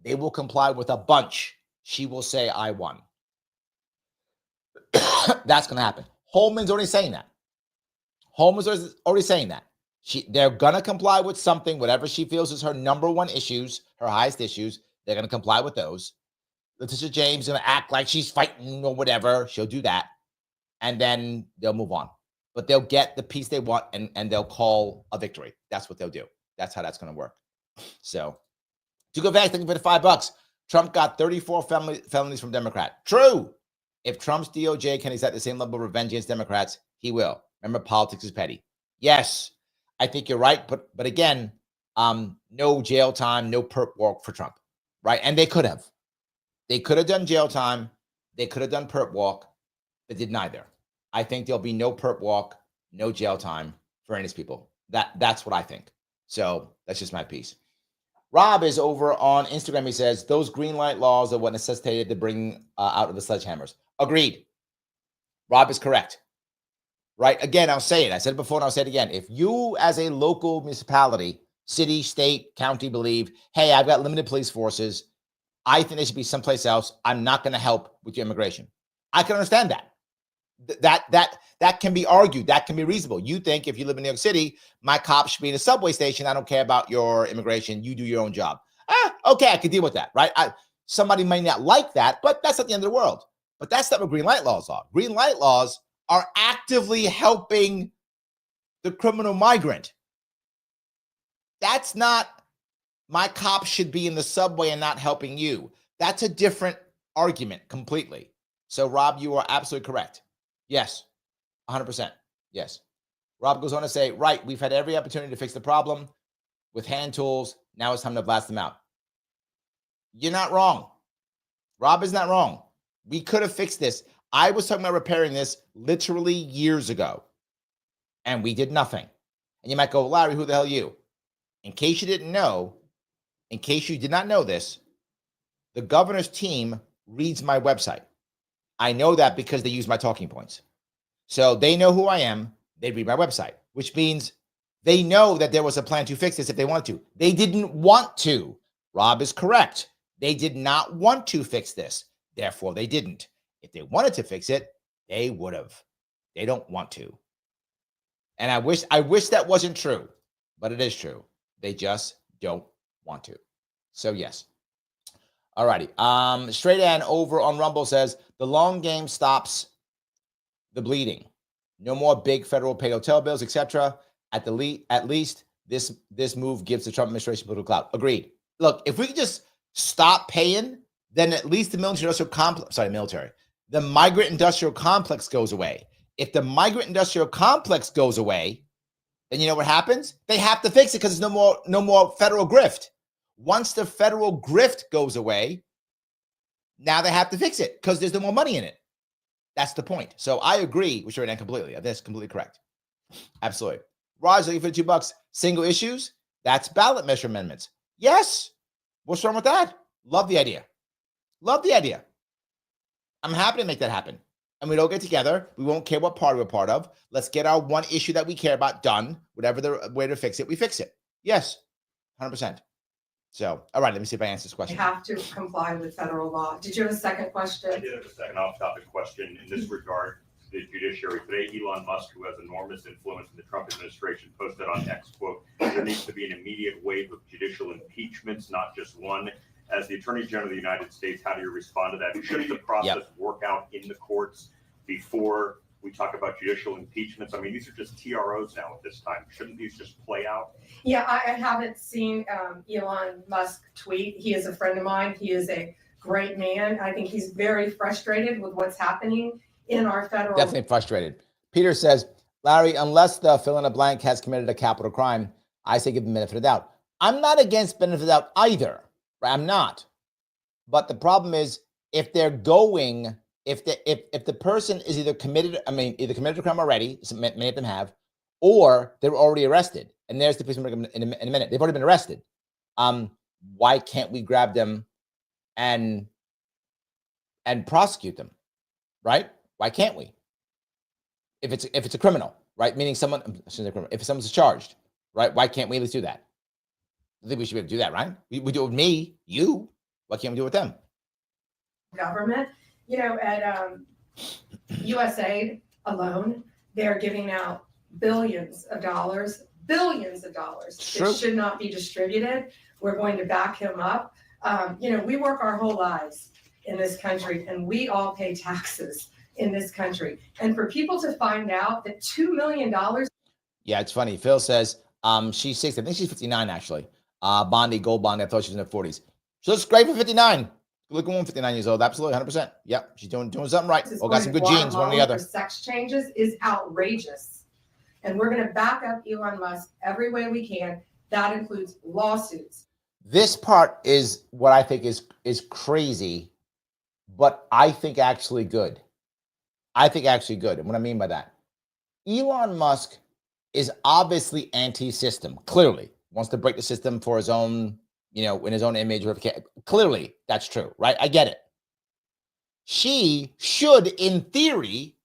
They will comply with a bunch. She will say, I won. That's going to happen. Holman's already saying that. Holman's already saying that. They're going to comply with something, whatever she feels is her number one issues, her highest issues. They're going to comply with those. Letitia James is going to act like she's fighting or whatever. She'll do that. And then they'll move on. But they'll get the peace they want and they'll call a victory. That's what they'll do. That's how that's going to work. So, to go back, thank you for the $5. Trump got 34 felonies from Democrat. True. If Trump's DOJ can exact the same level of revenge against Democrats, he will. Remember, politics is petty. Yes, I think you're right. But again, no jail time, no perp walk for Trump, right? And they could have. They could have done jail time. They could have done perp walk. They did neither. I think there'll be no perp walk, no jail time for any of these people. That's what I think. So that's just my piece. Rob is over on Instagram. He says, those green light laws are what necessitated the bringing out of the sledgehammers. Agreed. Rob is correct. Right? Again, I'll say it. I said it before and I'll say it again. If you as a local municipality, city, state, county believe, hey, I've got limited police forces, I think they should be someplace else. I'm not going to help with your immigration. I can understand that. That can be argued. That can be reasonable. You think if you live in New York City, my cop should be in a subway station. I don't care about your immigration. You do your own job. Okay, I can deal with that, right? Somebody might not like that, but that's not the end of the world. But that's not what green light laws are. Green light laws are actively helping the criminal migrant. That's not my cop should be in the subway and not helping you. That's a different argument completely. So, Rob, you are absolutely correct. Yes, 100%. Yes. Rob goes on to say, right, we've had every opportunity to fix the problem with hand tools. Now it's time to blast them out. You're not wrong. Rob is not wrong. We could have fixed this. I was talking about repairing this literally years ago, and we did nothing. And you might go, Larry, who the hell are you? In case you didn't know, in case you did not know this, the governor's team reads my website. I know that because they use my talking points. So they know who I am. They read my website, which means they know that there was a plan to fix this if they wanted to. They didn't want to. Rob is correct. They did not want to fix this. Therefore, they didn't. If they wanted to fix it, they would have. They don't want to. And I wish that wasn't true, but it is true. They just don't want to. So yes. All righty. Straight Ann over on Rumble says the long game stops the bleeding. No more big federal paid hotel bills, etc. At least this move gives the Trump administration political clout. Agreed. Look, if we could just stop paying, then at least the the migrant industrial complex goes away. If the migrant industrial complex goes away, then you know what happens? They have to fix it because there's no more federal grift. Once the federal grift goes away, now they have to fix it because there's no more money in it. That's the point. So I agree with Sheridan completely. That's completely correct. Absolutely. Raj, looking for $2. Single issues? That's ballot measure amendments. Yes. What's wrong with that? Love the idea. Love the idea. I'm happy to make that happen. And we don't get together. We won't care what party we're part of. Let's get our one issue that we care about done. Whatever the way to fix it, we fix it. Yes, 100%. So, all right, let me see if I answer this You question. have to comply with federal law. Did you have a second question? I did have a second off-topic question in this regard to the judiciary. Today, Elon Musk, who has enormous influence in the Trump administration, posted on X, quote, there needs to be an immediate wave of judicial impeachments, not just one. As the Attorney General of the United States, how do you respond to that? Should the process work out in the courts before we talk about judicial impeachments? I mean, these are just TROs now at this time. Shouldn't these just play out? Yeah, I haven't seen Elon Musk tweet. He is a friend of mine. He is a great man. I think he's very frustrated with what's happening in our federal. Definitely frustrated. Peter says, Larry, unless the fill in the blank has committed a capital crime, I say give them benefit of the doubt. I'm not against benefit of the doubt either. I'm not. But the problem is if they're going, if the person is either committed a crime already, many of them have, or they were already arrested. And there's the piece in a minute. They've already been arrested. Why can't we grab them and prosecute them? Right? Why can't we? If it's a criminal, right? Meaning if someone's charged, right? Why can't we at least do that? I think we should be able to do that, right? We do it with me, you. Why can't we do it with them? Government, at USAID alone, they're giving out billions of dollars that should not be distributed. We're going to back him up. We work our whole lives in this country and we all pay taxes in this country. And for people to find out that $2 million. Yeah, it's funny. Phil says she's 60. I think she's 59 actually. Bondi, gold Bondi. I thought she was in her 40s. She looks great for 59. Looking woman, 59 years old. Absolutely, 100%. Yep, she's doing something right. Or got some good genes, one or the other. Sex changes is outrageous. And we're going to back up Elon Musk every way we can. That includes lawsuits. This part is what I think is crazy, but I think actually good. And what I mean by that, Elon Musk is obviously anti-system, clearly. Wants to break the system for his own, in his own image. Clearly, that's true, right? I get it. She should, in theory,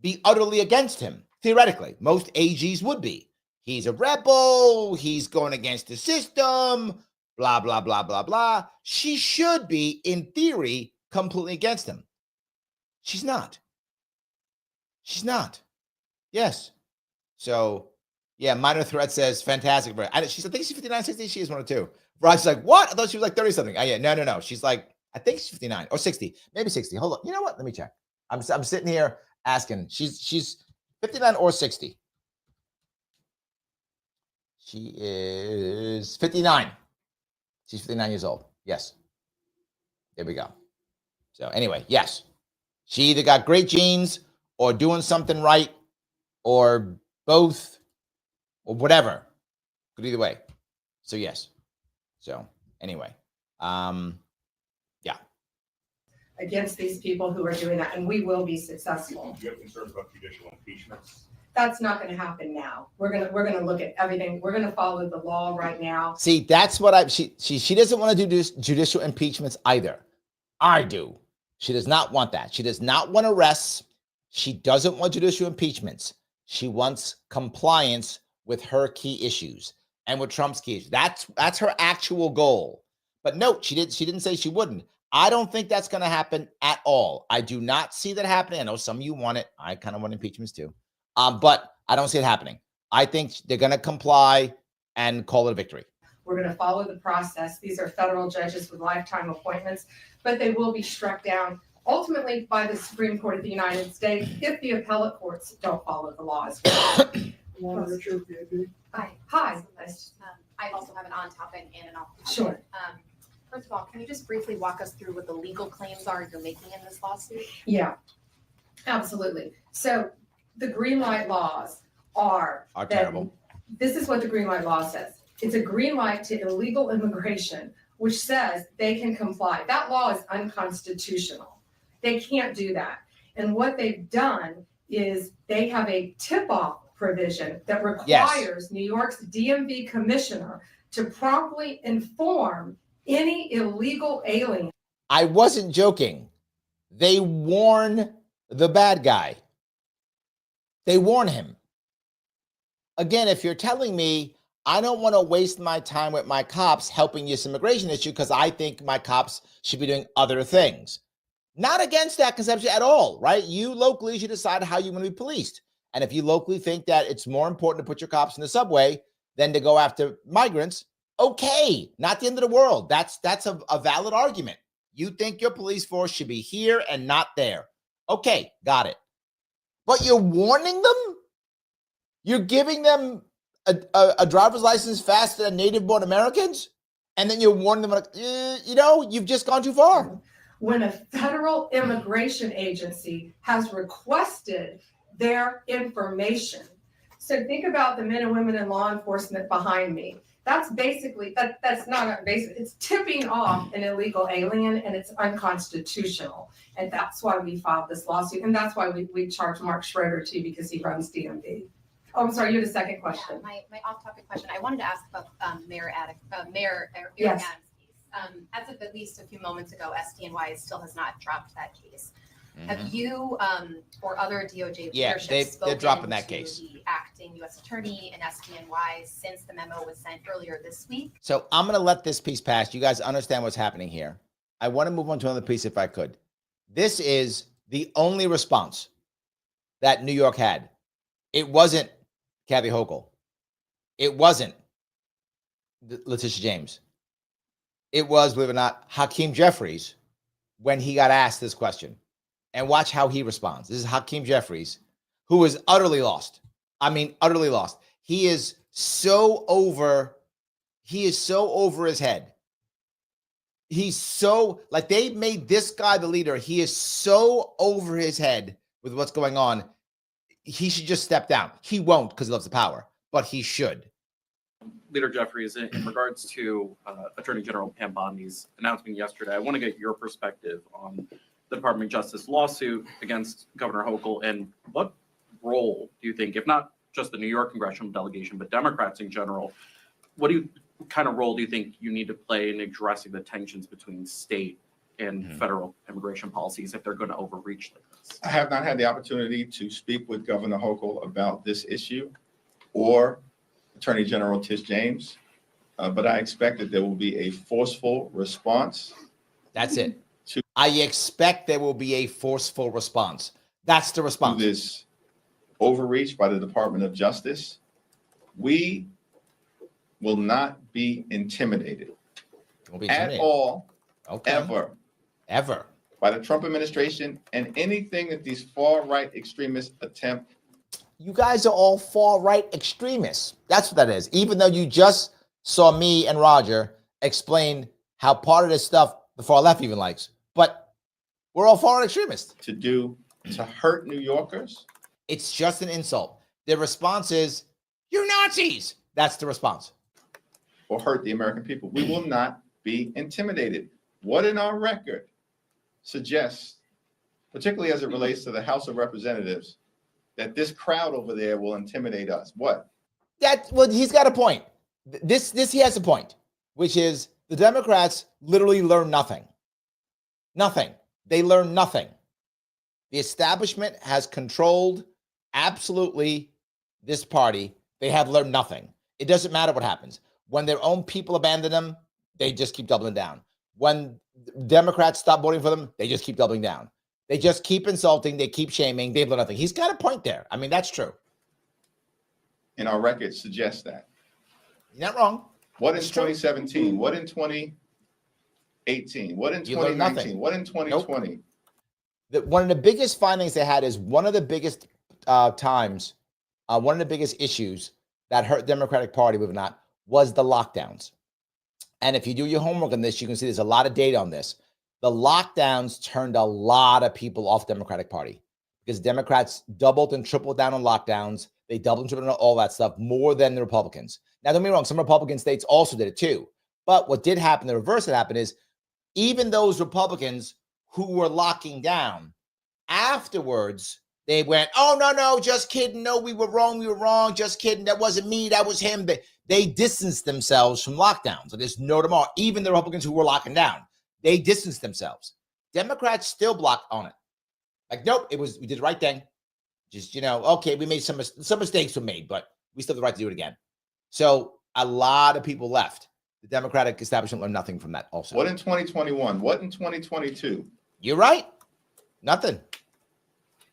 be utterly against him. Theoretically, most AGs would be. He's a rebel. He's going against the system. Blah, blah, blah, blah, blah. She should be, in theory, completely against him. She's not. Yes. So, yeah, Minor Threat says, fantastic. I think she's 59, 60. She is one or two. Rod's like, what? I thought she was like 30 something. Yeah, no. She's like, I think she's 59 or 60, maybe 60. Hold on. You know what? Let me check. I'm sitting here asking. She's 59 or 60. She is 59. She's 59 years old. Yes. There we go. So anyway, yes. She either got great genes or doing something right or both or whatever. Good either way. So yes. So anyway, yeah. Against these people who are doing that, and we will be successful. Do you have concerns about judicial impeachments? That's not going to happen now. We're gonna look at everything. We're gonna follow the law right now. See, that's what she doesn't want to do judicial impeachments either. I do. She does not want that. She does not want arrests. She doesn't want judicial impeachments. She wants compliance with her key issues and with Trump's key issues. That's her actual goal. But note, she didn't say she wouldn't. I don't think that's going to happen at all. I do not see that happening. I know some of you want it. I kind of want impeachments too. But I don't see it happening. I think they're going to comply and call it a victory. We're going to follow the process. These are federal judges with lifetime appointments, but they will be struck down ultimately by the Supreme Court of the United States if the appellate courts don't follow the laws. One Richard, maybe. Hi. I also have an on-topic and an off-topic. Sure. First of all, can you just briefly walk us through what the legal claims are you're making in this lawsuit? Yeah, absolutely. So the green light laws are that- terrible. This is what the green light law says. It's a green light to illegal immigration, which says they can comply. That law is unconstitutional. They can't do that. And what they've done is they have a tip-off provision that requires New York's DMV commissioner to promptly inform any illegal alien. I wasn't joking. They warn the bad guy. They warn him. Again, if you're telling me I don't want to waste my time with my cops helping this immigration issue because I think my cops should be doing other things. Not against that conception at all, right? You locally should decide how you want to be policed. And if you locally think that it's more important to put your cops in the subway than to go after migrants, okay, not the end of the world. That's a valid argument. You think your police force should be here and not there. Okay, got it. But you're warning them? You're giving them a driver's license faster than native-born Americans? And then you're warning them, like, you've just gone too far. When a federal immigration agency has requested their information. So think about the men and women in law enforcement behind me. That's basically, that's not a basic, it's tipping off an illegal alien and it's unconstitutional. And that's why we filed this lawsuit. And that's why we charged Mark Schroeder too, because he runs DMV. Oh, I'm sorry, you had a second question. Yeah, my off-topic question. I wanted to ask about Mayor Yes. Adams' case. As of at least a few moments ago, SDNY still has not dropped that case. Have you or other DOJ leadership they're spoken dropping that to case. the acting U.S. attorney and SDNY since the memo was sent earlier this week? So I'm going to let this piece pass. You guys understand what's happening here. I want to move on to another piece if I could. This is the only response that New York had. It wasn't Kathy Hochul. It wasn't Letitia James. It was, believe it or not, Hakeem Jeffries when he got asked this question. And watch how he responds. This is Hakeem Jeffries, who is utterly lost. I mean, utterly lost. He is so over his head. He's so, like, they made this guy the leader. He is so over his head with what's going on. He should just step down. He won't because he loves the power, but he should. Leader Jeffries, in regards to Attorney General Pam Bondi's announcement yesterday, I want to get your perspective on the Department of Justice lawsuit against Governor Hochul, and what role do you think, if not just the New York congressional delegation, but Democrats in general, what kind of role do you think you need to play in addressing the tensions between state and federal immigration policies if they're going to overreach like this? I have not had the opportunity to speak with Governor Hochul about this issue or Attorney General Tish James, but I expect that there will be a forceful response. That's it. I expect there will be a forceful response. That's the response. To this overreach by the Department of Justice. We will not be intimidated at all, ever by the Trump administration and anything that these far-right extremists attempt. You guys are all far-right extremists. That's what that is. Even though you just saw me and Roger explain how part of this stuff the far left even likes. But we're all far-right extremists. To hurt New Yorkers? It's just an insult. The response is, you're Nazis. That's the response. Or hurt the American people. We will not be intimidated. What in our record suggests, particularly as it relates to the House of Representatives, that this crowd over there will intimidate us? What? Well, he's got a point. This he has a point, which is the Democrats literally learn nothing. Nothing. They learn nothing. The establishment has controlled absolutely this party. They have learned nothing. It doesn't matter what happens. When their own people abandon them, they just keep doubling down. When Democrats stop voting for them, they just keep doubling down. They just keep insulting. They keep shaming. They've done nothing. He's got a point there. I mean, that's true. And our records suggest that. You're not wrong. What in It's true. 2017? What in 2018? What in You learned 2019? nothing. What in 2020? One of the biggest findings they had is one of the biggest times, one of the biggest issues that hurt Democratic Party, believe it or not, was the lockdowns. And if you do your homework on this, you can see there's a lot of data on this. The lockdowns turned a lot of people off Democratic Party because Democrats doubled and tripled down on lockdowns. They doubled and tripled on all that stuff more than the Republicans. Now, don't get me wrong, some Republican states also did it too. But what did happen, the reverse that happened is even those Republicans who were locking down, afterwards, they went, oh, no, just kidding. No, we were wrong. Just kidding. That wasn't me. That was him. They distanced themselves from lockdowns. So there's no tomorrow. Even the Republicans who were locking down, they distanced themselves. Democrats still blocked on it. Like, nope, we did the right thing. Just, okay, we made some mistakes were made, but we still have the right to do it again. So a lot of people left. The Democratic establishment learned nothing from that also. What in 2021? What in 2022? You're right. Nothing.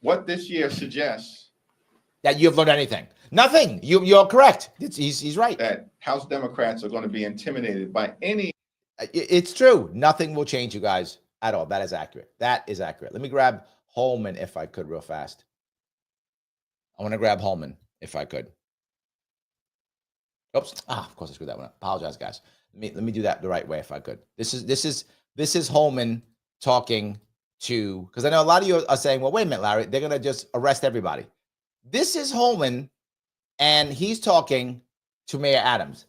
What this year suggests that you've learned anything. Nothing. You're correct. He's right. That House Democrats are going to be intimidated by any. It's true. Nothing will change you guys at all. That is accurate. That is accurate. Let me grab Holman if I could real fast. I want to grab Holman if I could. Oops. Of course I screwed that one up. Apologize, guys. Let me do that the right way if I could. This is Holman talking to, because I know a lot of you are saying, well, wait a minute, Larry, they're going to just arrest everybody. This is Holman, and he's talking to Mayor Adams,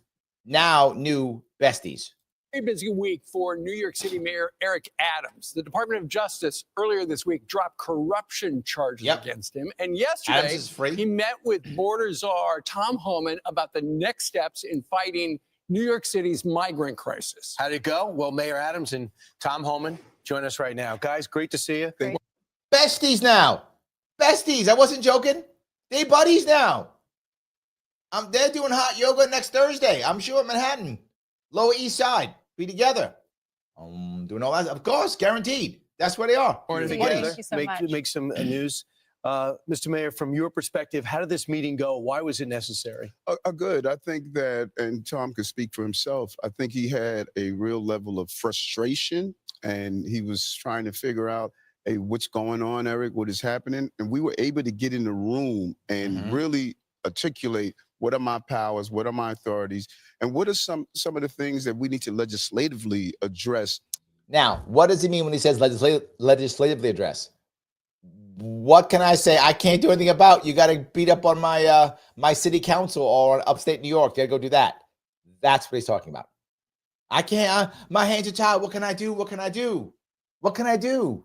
now new besties. Very busy week for New York City Mayor Eric Adams. The Department of Justice earlier this week dropped corruption charges against him. And yesterday, he met with border czar Tom Homan about the next steps in fighting New York City's migrant crisis. How'd it go? Well, Mayor Adams and Tom Homan join us right now. Guys, great to see you. Great. Besties now. Besties. I wasn't joking. They buddies now. They're doing hot yoga next Thursday. I'm sure at Manhattan. Lower East Side. Be together. Doing all that. Of course, guaranteed. That's where they are. Together. So make some news. Mr. Mayor, from your perspective, how did this meeting go? Why was it necessary? Good. I think that, and Tom could speak for himself, I think he had a real level of frustration and he was trying to figure out, hey, what's going on, Eric? What is happening? And we were able to get in the room and really articulate what are my powers, what are my authorities, and what are some of the things that we need to legislatively address. Now, what does he mean when he says legislatively address? What can I say? I can't do anything about. You got to beat up on my my city council or on upstate New York. You got to go do that. That's what he's talking about. I can't. My hands are tied. What can I do? What can I do? What can I do?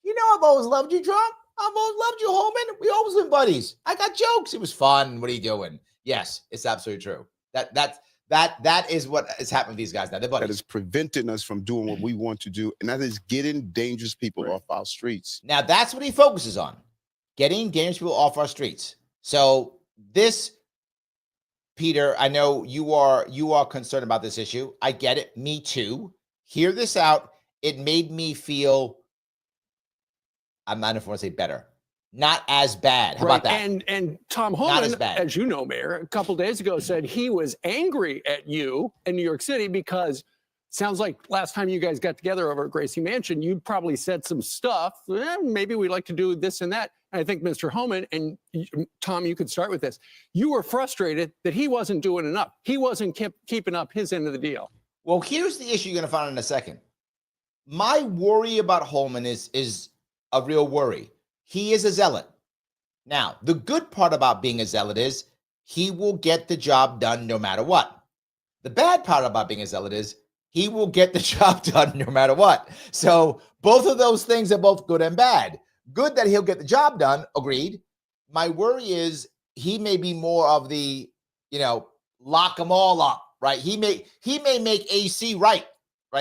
You know, I've always loved you, Trump. I've always loved you, Holman. We always been buddies. I got jokes. It was fun. What are you doing? Yes, it's absolutely true. That is what is happening with these guys now. They're buddies. That is preventing us from doing what we want to do, and that is getting dangerous people off our streets. Now, that's what he focuses on, getting dangerous people off our streets. So this, Peter, I know you are concerned about this issue. I get it. Me too. Hear this out. It made me feel, I'm not want to say better. Not as bad. How about that? And Tom Homan, as you know, Mayor, a couple days ago said he was angry at you in New York City because sounds like last time you guys got together over at Gracie Mansion, you probably said some stuff. Maybe we'd like to do this and that. And I think Mr. Homan and Tom, you could start with this. You were frustrated that he wasn't doing enough. He wasn't keeping up his end of the deal. Well, here's the issue you're going to find in a second. My worry about Homan is a real worry. He is a zealot. Now, the good part about being a zealot is he will get the job done no matter what. The bad part about being a zealot is he will get the job done no matter what. So both of those things are both good and bad. Good that he'll get the job done, agreed. My worry is he may be more of the, lock them all up, right? He may make AC right?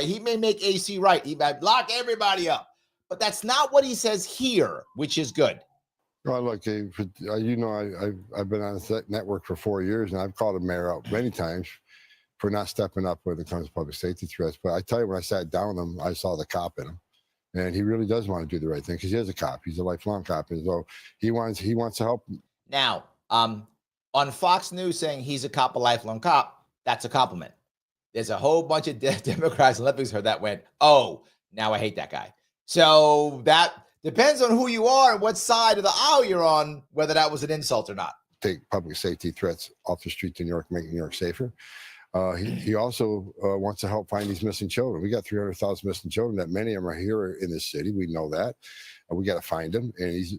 He may make AC right. He might lock everybody up. But that's not what he says here, which is good. Well, look, I've been on the network for 4 years, and I've called the mayor out many times for not stepping up when it comes to public safety threats. But I tell you, when I sat down with him, I saw the cop in him. And he really does want to do the right thing because he is a cop. He's a lifelong cop. And so he wants to help. Now, on Fox News saying he's a cop, a lifelong cop, that's a compliment. There's a whole bunch of Democrats and leftists heard that went, oh, now I hate that guy. So that depends on who you are and what side of the aisle you're on, whether that was an insult or not. Take public safety threats off the streets in New York, make New York safer. He also wants to help find these missing children. We got 300,000 missing children. That many of them are here in this city. We know that. We got to find them. And he's,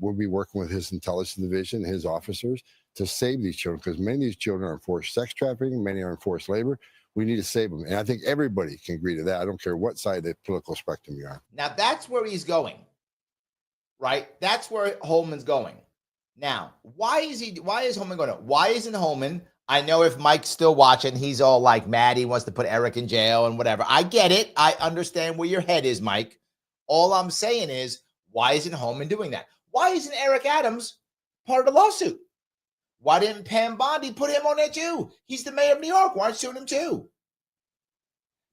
we'll be working with his intelligence division, his officers, to save these children because many of these children are in forced sex trafficking. Many are in forced labor. We need to save them. And I think everybody can agree to that. I don't care what side of the political spectrum you're on. Now, that's where he's going, right? That's where Holman's going. Now, why is Holman going? Why isn't Holman? I know if Mike's still watching, he's all like mad. He wants to put Eric in jail and whatever. I get it. I understand where your head is, Mike. All I'm saying is, why isn't Holman doing that? Why isn't Eric Adams part of the lawsuit? Why didn't Pam Bondi put him on there too? He's the mayor of New York. Why aren't you suing him too?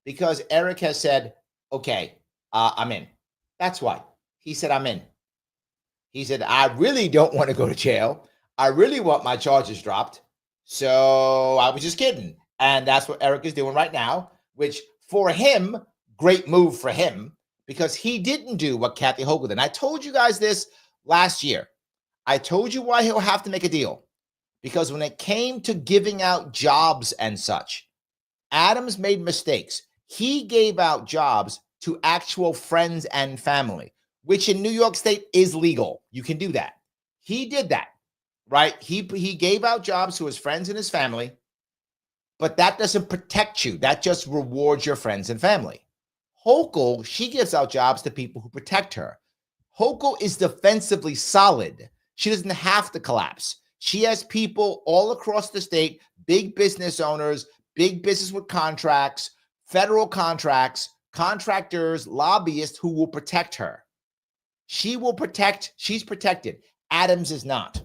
Because Eric has said, okay, I'm in. That's why. He said, I'm in. He said, I really don't want to go to jail. I really want my charges dropped. So I was just kidding. And that's what Eric is doing right now, which for him, great move for him, because he didn't do what Kathy Hochul did. And I told you guys this last year. I told you why he'll have to make a deal. Because when it came to giving out jobs and such, Adams made mistakes. He gave out jobs to actual friends and family, which in New York State is legal. You can do that. He did that. Right? He gave out jobs to his friends and his family, but that doesn't protect you. That just rewards your friends and family. Hochul, she gives out jobs to people who protect her. Hochul is defensively solid. She doesn't have to collapse. She has people all across the state, big business owners, big business with contracts, federal contracts, contractors, lobbyists who will protect her. She's protected. Adams is not.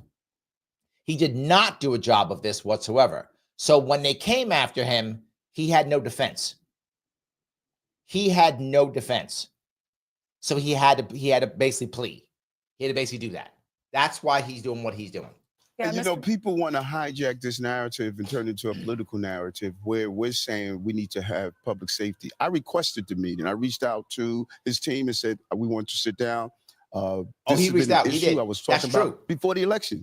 He did not do a job of this whatsoever. So when they came after him, he had no defense. He had no defense. So he had to basically plea. He had to basically do that. That's why he's doing what he's doing. Yeah, and people want to hijack this narrative and turn it into a political narrative where we're saying we need to have public safety. I requested the meeting. I reached out to his team and said, we want to sit down. He reached out. He did. I was talking about before the election,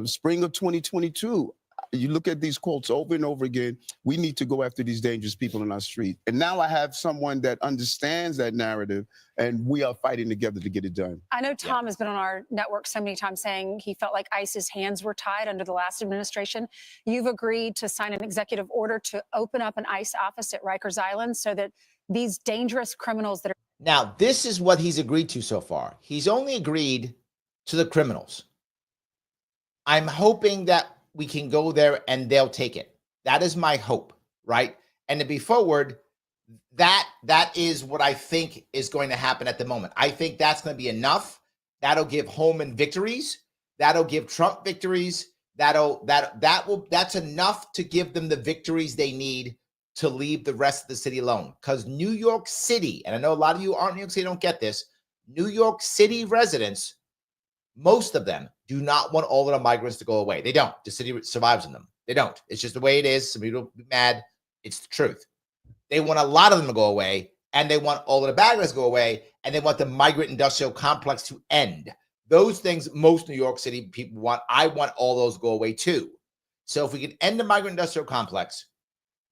spring of 2022. You look at these quotes over and over again. We need to go after these dangerous people in our street. And now I have someone that understands that narrative, and we are fighting together to get it done. I know Tom has been on our network so many times saying he felt like ICE's hands were tied under the last administration. You've agreed to sign an executive order to open up an ICE office at Rikers Island so that these dangerous criminals that are... Now, this is what he's agreed to so far. He's only agreed to the criminals. I'm hoping that we can go there and they'll take it. That is my hope, right? And to be forward, that is what I think is going to happen at the moment. I think that's going to be enough. That'll give Holman victories. That'll give Trump victories. That's enough to give them the victories they need to leave the rest of the city alone. Because New York City, and I know a lot of you aren't in New York City, don't get this, New York City residents, most of them do not want all of the migrants to go away. They don't. The city survives on them. They don't. It's just the way it is. Some people will be mad. It's the truth. They want a lot of them to go away, and they want all of the bad guys to go away, and they want the migrant industrial complex to end. Those things most New York City people want. I want all those to go away too. So if we can end the migrant industrial complex,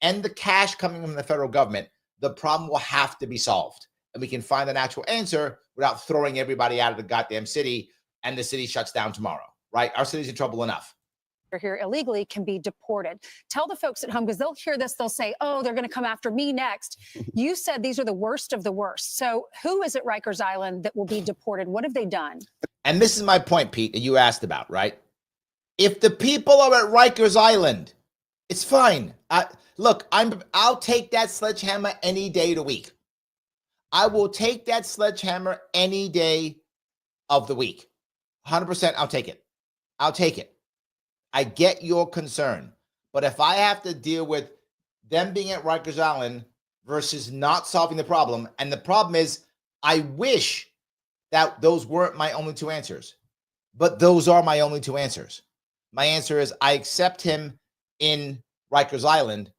end the cash coming from the federal government, the problem will have to be solved. And we can find an actual answer without throwing everybody out of the goddamn city and the city shuts down tomorrow, right? Our city's in trouble enough. Here illegally can be deported. Tell the folks at home, because they'll hear this, they'll say, oh, they're going to come after me next. You said these are the worst of the worst. So who is at Rikers Island that will be deported? What have they done? And this is my point, Pete, that you asked about, right? If the people are at Rikers Island, it's fine. I'll take that sledgehammer any day of the week. I will take that sledgehammer any day of the week. 100%, I'll take it. I'll take it. I get your concern. But if I have to deal with them being at Rikers Island versus not solving the problem. And the problem is, I wish that those weren't my only two answers, but those are my only two answers. My answer is I accept him in Rikers Island,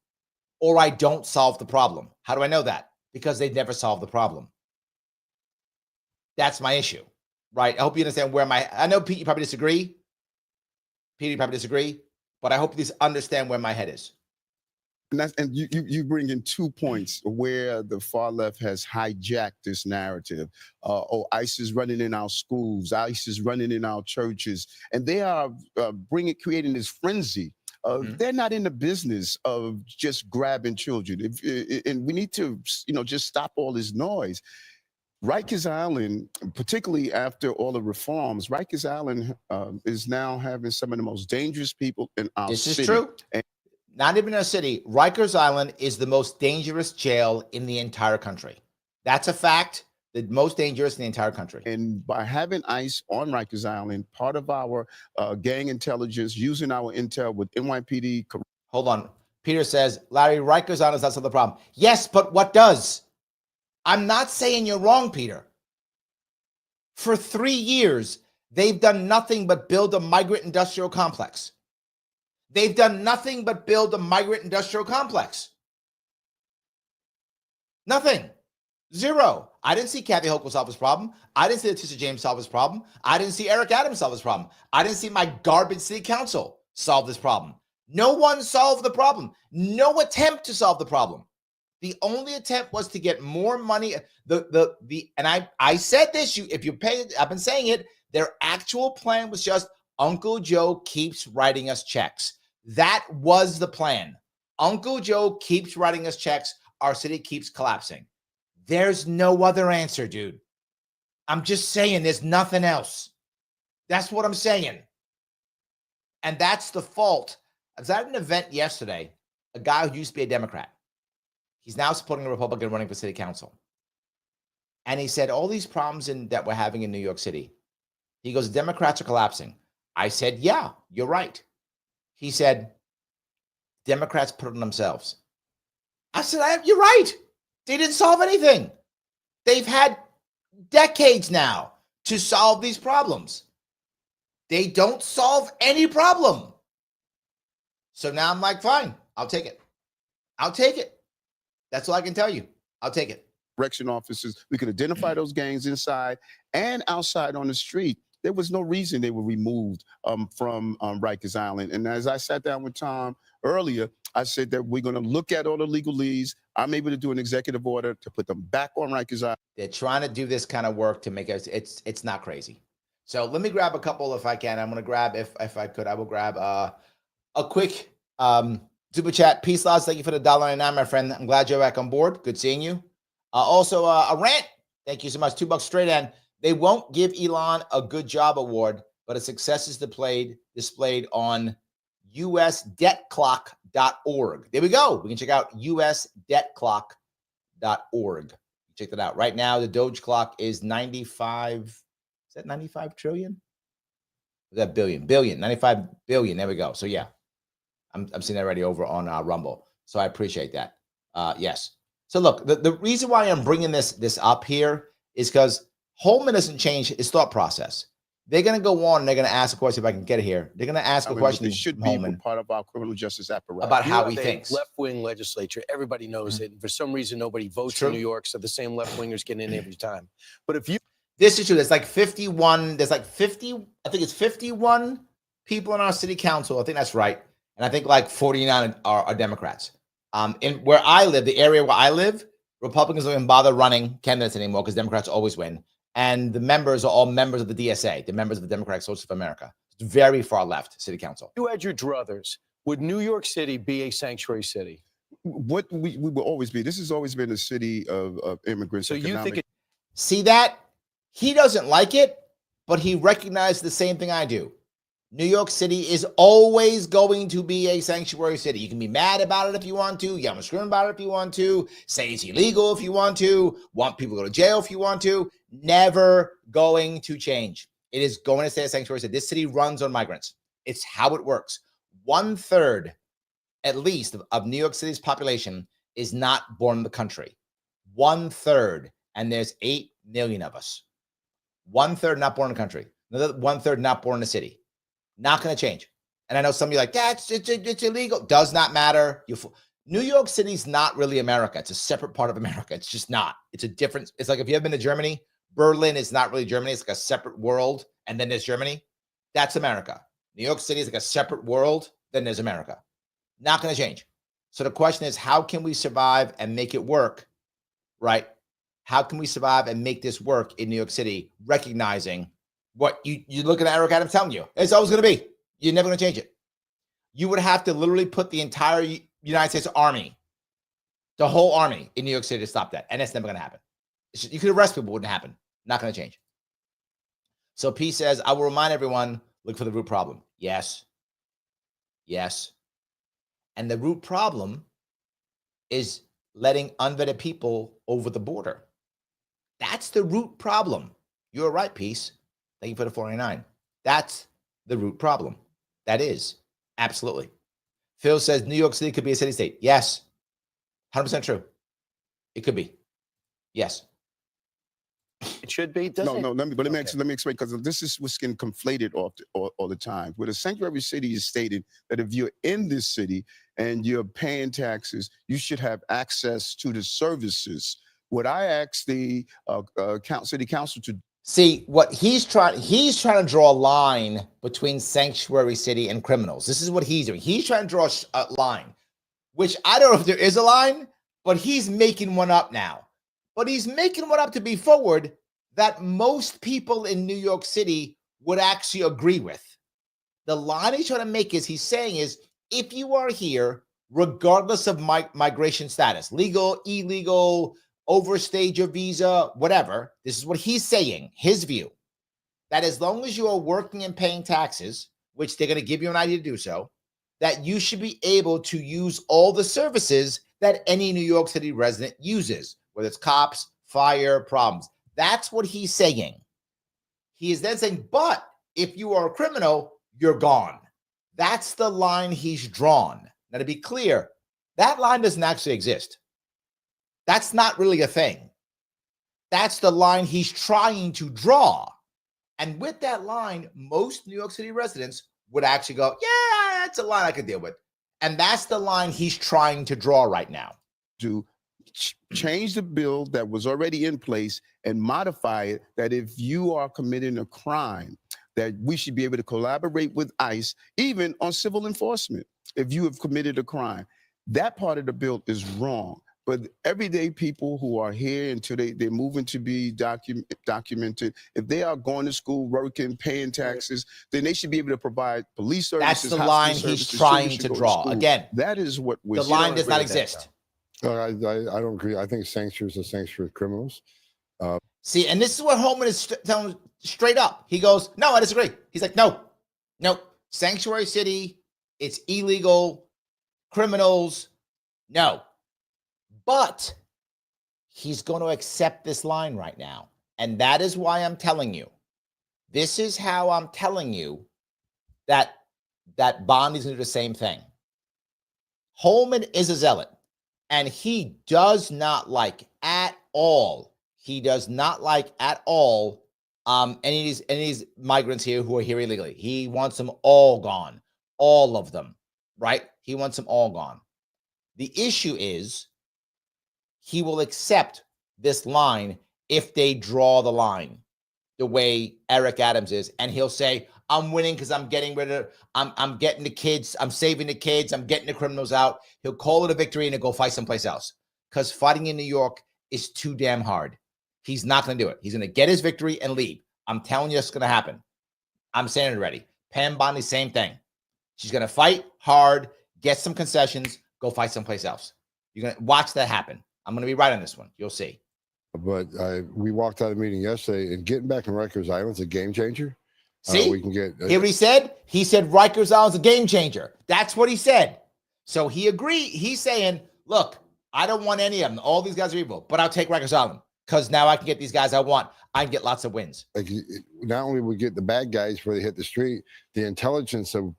or I don't solve the problem. How do I know that? Because they've never solved the problem. That's my issue, right? I hope you understand where I know Pete, you probably disagree. Pete, you probably disagree, but I hope you understand where my head is. And you bring in 2 points where the far left has hijacked this narrative. ICE is running in our schools, ICE is running in our churches, and they are creating this frenzy. They're not in the business of just grabbing children. And we need to, just stop all this noise. Rikers Island, particularly after all the reforms, Rikers Island is now having some of the most dangerous people in our city. This is true. Not even in a city. Rikers Island is the most dangerous jail in the entire country. That's a fact. The most dangerous in the entire country. And by having ICE on Rikers Island, part of our gang intelligence, using our intel with NYPD. Hold on. Peter says, Larry, Rikers Island is not the problem. Yes, but what does? I'm not saying you're wrong, Peter. For 3 years, they've done nothing but build a migrant industrial complex. They've done nothing but build a migrant industrial complex. Nothing. Zero. I didn't see Kathy Hochul solve this problem. I didn't see Letitia James solve this problem. I didn't see Eric Adams solve this problem. I didn't see my garbage city council solve this problem. No one solved the problem. No attempt to solve the problem. The only attempt was to get more money. And I said this. If you pay, I've been saying it. Their actual plan was just Uncle Joe keeps writing us checks. That was the plan. Uncle Joe keeps writing us checks. Our city keeps collapsing. There's no other answer, dude. I'm just saying there's nothing else. That's what I'm saying. And that's the fault. I was at an event yesterday, a guy who used to be a Democrat. He's now supporting a Republican running for city council. And he said, all these problems that we're having in New York City. He goes, Democrats are collapsing. I said, yeah, you're right. He said, Democrats put it on themselves. I said, you're right. They didn't solve anything. They've had decades now to solve these problems. They don't solve any problem. So now I'm like, fine, I'll take it. I'll take it. That's all I can tell you. I'll take it. Correction officers, we can identify those gangs inside and outside on the street. There was no reason they were removed from Rikers Island. And as I sat down with Tom earlier, I said that we're going to look at all the legalese. I'm able to do an executive order to put them back on Rikers Island. They're trying to do this kind of work to make us, it's not crazy. So let me grab a couple if I can. I'm going to grab, if I could, I will grab a quick super chat. Peace, lads. Thank you for the $1.99, my friend. I'm glad you're back on board. Good seeing you. Also, a rant. Thank you so much. $2 straight in. They won't give Elon a good job award, but its success is displayed on usdebtclock.org. There we go. We can check out usdebtclock.org. Check that out. Right now, the Doge clock is 95. Is that 95 trillion? Is that billion? 95 billion. There we go. So yeah, I'm seeing that already over on Rumble. So I appreciate that. Yes. So look, the reason why I'm bringing this up here is because Holman doesn't change his thought process. They're going to go on and they're going to ask a question. If I can get it here, they're going to ask a question. It should be Holman part of our criminal justice apparatus about how he thinks. Left-wing legislature. Everybody knows it. And for some reason, nobody votes in New York, so the same left-wingers get in every time. But if you this is true. There's like 51. There's like 50. I think it's 51 people in our city council. I think that's right. And I think like 49 are Democrats. In where I live, the area where I live, Republicans don't even bother running candidates anymore because Democrats always win. And the members are all members of the DSA, the members of the Democratic Socialists of America. It's very far left city council. You had your druthers. Would New York City be a sanctuary city? What we will always be. This has always been a city of immigrants. So you think see that? He doesn't like it, but he recognized the same thing I do. New York City is always going to be a sanctuary city. You can be mad about it if you want to, yell and scream about it if you want to, say it's illegal if you want to, want people to go to jail if you want to. Never going to change. It is going to stay a sanctuary city. This city runs on migrants. It's how it works. 1/3 at least, of New York City's population is not born in the country. 1/3, and there's 8 million of us. 1/3 not born in the country. Another 1/3 not born in the city. Not going to change. And I know some of you are like, it's illegal. Does not matter. New York City's not really America. It's a separate part of America. It's just not. It's a different. It's like if you have been to Germany, Berlin is not really Germany. It's like a separate world. And then there's Germany. That's America. New York City is like a separate world. Then there's America. Not going to change. So the question is, how can we survive and make it work? Right? How can we survive and make this work in New York City, recognizing what you look at Eric Adams telling you, it's always going to be. You're never going to change it. You would have to literally put the entire United States Army, the whole army in New York City to stop that. And it's never going to happen. You could arrest people, wouldn't happen. Not going to change. So P says, I will remind everyone, look for the root problem. Yes. Yes. And the root problem is letting unvetted people over the border. That's the root problem. You're right, Peace. Thank you for the 499. That's the root problem. That is. Absolutely. Phil says New York City could be a city state. Yes. 100% true. It could be. Yes. It should be. No. Let me explain, because this is what's getting conflated all the time. Where the sanctuary city is stated that if you're in this city and you're paying taxes, you should have access to the services. What I asked the city council to see, what he's trying to draw a line between sanctuary city and criminals. This is what he's doing. He's trying to draw a line, which I don't know if there is a line, but he's making one up now. But he's making one up to be forward that most people in New York City would actually agree with. The line he's trying to make is, he's saying is, if you are here, regardless of migration status, legal, illegal, overstayed your visa, whatever, this is what he's saying, his view, that as long as you are working and paying taxes, which they're going to give you an idea to do so, that you should be able to use all the services that any New York City resident uses, whether it's cops, fire, problems. That's what he's saying. He is then saying, but if you are a criminal, you're gone. That's the line he's drawn. Now, to be clear, that line doesn't actually exist. That's not really a thing. That's the line he's trying to draw. And with that line, most New York City residents would actually go, yeah, that's a line I could deal with. And that's the line he's trying to draw right now. To change the bill that was already in place and modify it, that if you are committing a crime, that we should be able to collaborate with ICE, even on civil enforcement, if you have committed a crime. That part of the bill is wrong. But everyday people who are here until they're moving to be documented, if they are going to school, working, paying taxes, then they should be able to provide police services. That's the line he's trying to draw. Again, that is what we're the line does not exist. I don't agree. I think sanctuary is a sanctuary of criminals. See, and this is what Holman is telling straight up. He goes, no, I disagree. He's like, no. Sanctuary city, it's illegal, criminals, no. But he's going to accept this line right now. And that is why I'm telling you. This is how I'm telling you that Bondi's going to do the same thing. Holman is a zealot. And he does not like at all. He does not like at all any of these migrants here who are here illegally. He wants them all gone. All of them. Right? He wants them all gone. The issue is, he will accept this line if they draw the line the way Eric Adams is. And he'll say, I'm winning because I'm getting rid of, I'm getting the kids, I'm saving the kids, I'm getting the criminals out. He'll call it a victory and he'll go fight someplace else. Because fighting in New York is too damn hard. He's not going to do it. He's going to get his victory and leave. I'm telling you it's going to happen. I'm saying it already. Pam Bondi, same thing. She's going to fight hard, get some concessions, go fight someplace else. You're going to watch that happen. I'm going to be right on this one. You'll see. But we walked out of the meeting yesterday, and getting back in Rikers Island is a game changer. See, we can get. Hear what he said? He said Rikers Island's a game changer. That's what he said. So he agreed. He's saying, look, I don't want any of them. All these guys are evil, but I'll take Rikers Island because now I can get these guys I want. I can get lots of wins. Like, not only we get the bad guys before they hit the street, the intelligence of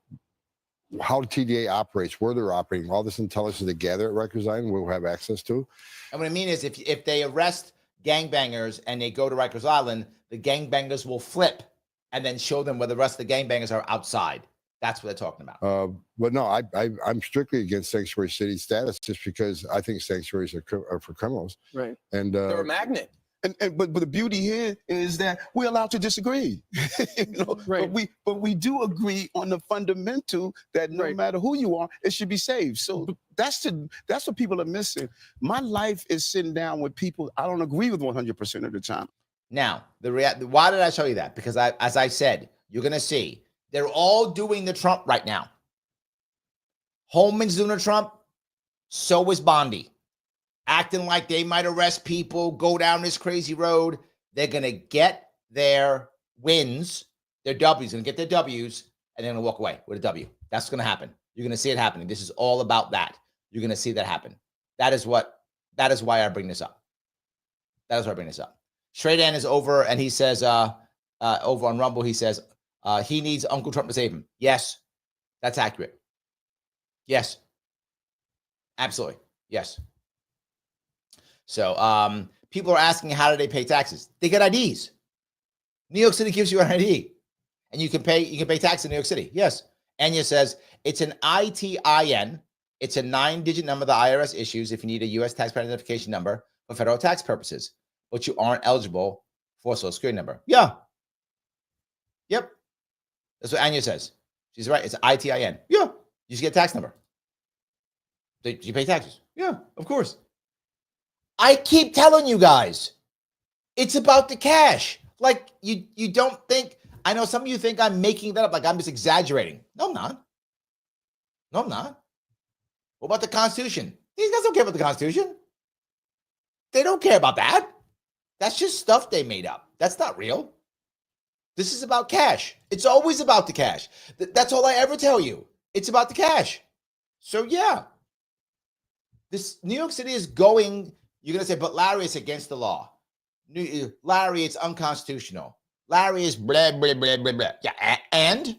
how the TDA operates, where they're operating, all this intelligence they gather at Rikers Island, we'll have access to. And what I mean is if they arrest gangbangers and they go to Rikers Island, the gangbangers will flip and then show them where the rest of the gangbangers are outside. That's what they're talking about. But no, I'm strictly against sanctuary city status just because I think sanctuaries are for criminals. Right. And They're a magnet. But the beauty here is that we're allowed to disagree. Right. But we do agree on the fundamental that no Right. matter who you are, it should be saved. So that's what people are missing. My life is sitting down with people I don't agree with 100% of the time. Now, why did I show you that? Because as I said, you're going to see they're all doing the Trump right now. Holman's doing the Trump. So is Bondi. Acting like they might arrest people, go down this crazy road. They're going to get their wins, their W's, going to get their W's, and then walk away with a W. That's going to happen. You're going to see it happening. This is all about that. You're going to see that happen. That is why I bring this up. That is why I bring this up. Straight Ann is over, and he says, over on Rumble, he says, he needs Uncle Trump to save him. Yes, that's accurate. Yes. Absolutely. Yes. So people are asking, how do they pay taxes? They get IDs. New York City gives you an ID, and you can pay tax in New York City. Yes. Anya says it's an ITIN. It's a 9-digit number the IRS issues if you need a U.S. taxpayer identification number for federal tax purposes, but you aren't eligible for a Social Security number. Yeah. Yep. That's what Anya says. She's right. It's ITIN. Yeah. You just get a tax number. Do you pay taxes? Yeah, of course. I keep telling you guys, it's about the cash. Like you don't think, I know some of you think I'm making that up, like I'm just exaggerating. No, I'm not. No, I'm not. What about the Constitution? These guys don't care about the Constitution. They don't care about that. That's just stuff they made up. That's not real. This is about cash. It's always about the cash. That's all I ever tell you. It's about the cash. So yeah, this New York City is going. You're going to say, but Larry, it's against the law. Larry, it's unconstitutional. Larry is blah, blah, blah, blah, blah. Yeah, and?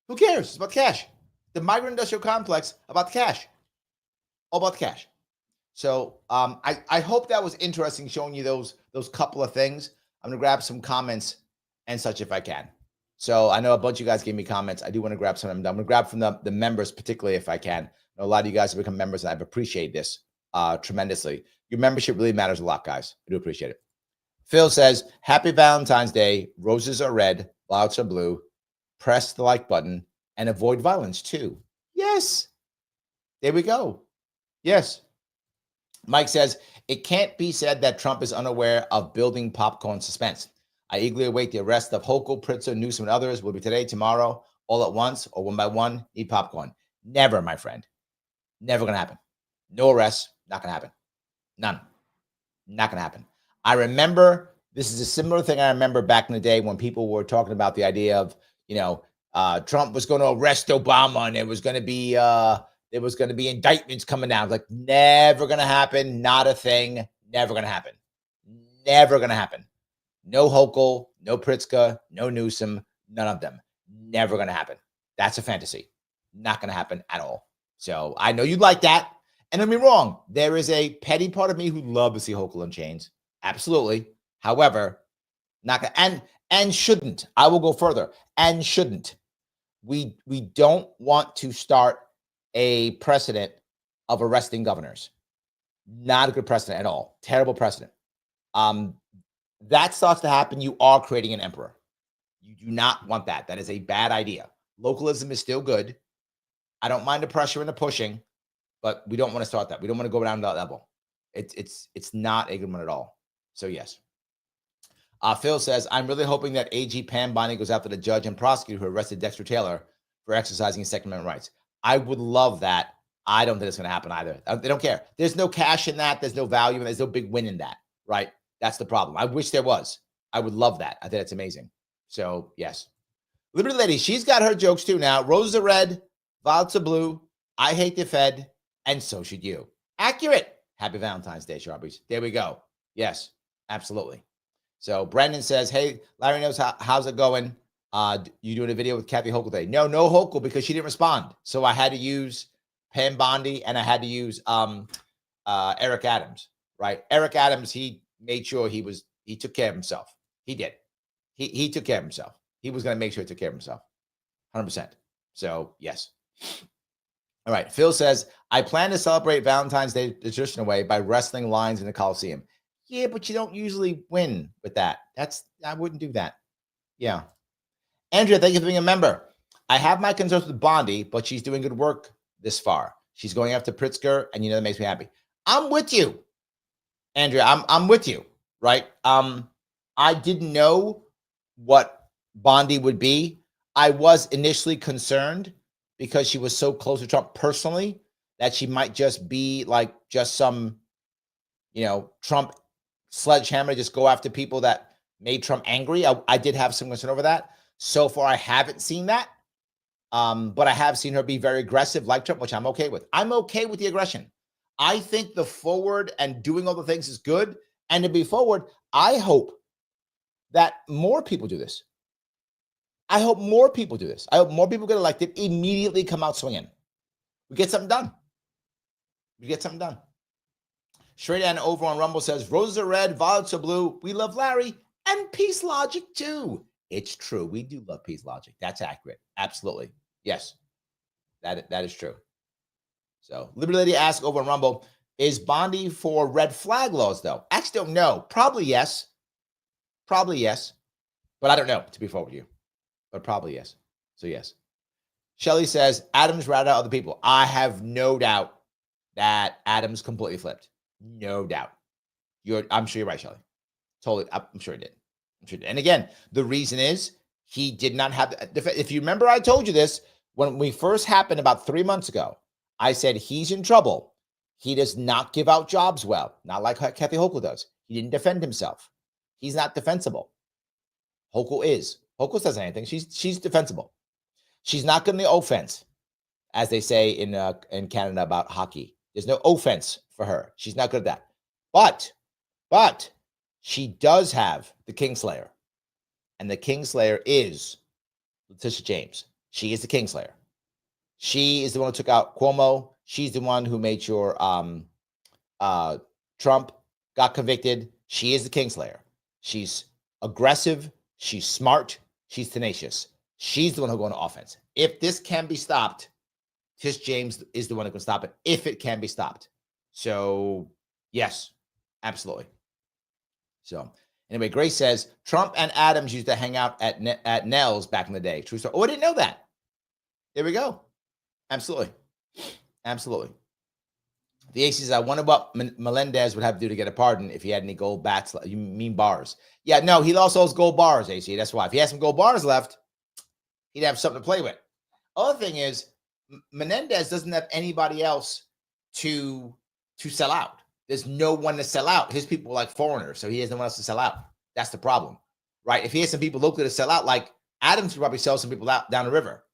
Who cares? It's about cash. The migrant industrial complex, about the cash. All about the cash. So I hope that was interesting showing you those couple of things. I'm going to grab some comments and such if I can. So I know a bunch of you guys gave me comments. I do want to grab some of them. I'm going to grab from the members, particularly if I can. A lot of you guys have become members, and I've appreciated this tremendously. Your membership really matters a lot, guys. I do appreciate it. Phil says, happy Valentine's Day. Roses are red, violets are blue. Press the like button and avoid violence too. Yes. There we go. Yes. Mike says, it can't be said that Trump is unaware of building popcorn suspense. I eagerly await the arrest of Hochul, Pritzker, Newsom, and others. Will be today, tomorrow, all at once, or one by one. Eat popcorn. Never, my friend. Never going to happen. No arrests. Not going to happen. None. Not going to happen. I remember, this is a similar thing I remember back in the day when people were talking about the idea of, Trump was going to arrest Obama and there was going to be indictments coming down. Like, never going to happen. Not a thing. Never going to happen. Never going to happen. No Hochul, no Pritzker, no Newsom, none of them. Never going to happen. That's a fantasy. Not going to happen at all. So I know you'd like that. And don't be wrong. There is a petty part of me who'd love to see Hochul in chains. Absolutely. However, not gonna, and shouldn't. I will go further. And shouldn't. We don't want to start a precedent of arresting governors. Not a good precedent at all. Terrible precedent. That starts to happen. You are creating an emperor. You do not want that. That is a bad idea. Localism is still good. I don't mind the pressure and the pushing, but we don't want to start that. We don't want to go down to that level. It's not a good one at all. So yes. Phil says, I'm really hoping that AG Pam Bondi goes after the judge and prosecutor who arrested Dexter Taylor for exercising his Second Amendment rights. I would love that. I don't think it's going to happen either. They don't care. There's no cash in that. There's no value, and there's no big win in that, right? That's the problem. I wish there was. I would love that. I think it's amazing. So yes. Liberty Lady, she's got her jokes too now. Roses are red, violets are blue. I hate the Fed, and so should you. Accurate. Happy Valentine's Day, Sharpies. There we go. Yes, absolutely. So Brendan says, hey, Larry knows how's it going. You doing a video with Kathy Hochul today? No Hochul because she didn't respond. So I had to use Pam Bondi and I had to use Eric Adams, right? Eric Adams, he made sure he took care of himself. He did. He took care of himself. He was going to make sure he took care of himself. 100%. So yes. All right. Phil says, I plan to celebrate Valentine's Day the traditional way by wrestling lines in the Coliseum. Yeah, but you don't usually win with that. I wouldn't do that. Yeah. Andrea, thank you for being a member. I have my concerns with Bondi, but she's doing good work this far. She's going after Pritzker, and that makes me happy. I'm with you, Andrea. I'm with you, right? I didn't know what Bondi would be. I was initially concerned because she was so close to Trump personally that she might just be like just some, Trump sledgehammer, just go after people that made Trump angry. I did have some concern over that. So far, I haven't seen that. But I have seen her be very aggressive like Trump, which I'm okay with. I'm okay with the aggression. I think the forward and doing all the things is good. And to be forward, I hope that more people do this. I hope more people do this. I hope more people get elected, immediately come out swinging. We get something done. Straight and over on Rumble says, roses are red, violets are blue. We love Larry and Peace Logic too. It's true. We do love Peace Logic. That's accurate. Absolutely. Yes. That is true. So Liberty Lady asks over on Rumble, is Bondi for red flag laws though? Actually don't know. Probably yes. But I don't know, to be fair with you. But probably yes. So yes. Shelly says, Adams routed out other people. I have no doubt that Adams completely flipped. No doubt. I'm sure you're right, Shelly. Totally. I'm sure he did. And again, the reason is he did not have, if you remember, I told you this when we first happened about 3 months ago. I said, he's in trouble. He does not give out jobs well. Not like Kathy Hochul does. He didn't defend himself. He's not defensible. Hochul is. Hochul says anything. She's defensible. She's not good in the offense, as they say in Canada about hockey. There's no offense for her. She's not good at that. But she does have the Kingslayer. And the Kingslayer is Letitia James. She is the Kingslayer. She is the one who took out Cuomo. She's the one who made sure Trump got convicted. She is the Kingslayer. She's aggressive. She's smart. She's tenacious. She's the one who will go on offense. If this can be stopped, Tish James is the one who can stop it, if it can be stopped. So, yes, absolutely. So, anyway, Grace says, Trump and Adams used to hang out at Nell's back in the day. True story. Oh, I didn't know that. There we go. Absolutely. The AC says, I wonder what Melendez would have to do to get a pardon if he had any gold bats. You mean bars? Yeah, no, he lost those gold bars, AC. That's why. If he had some gold bars left, he'd have something to play with. Other thing is, Menendez doesn't have anybody else to sell out. There's no one to sell out. His people are like foreigners, so he has no one else to sell out. That's the problem, right? If he has some people locally to sell out, like Adams could probably sell some people out down the river.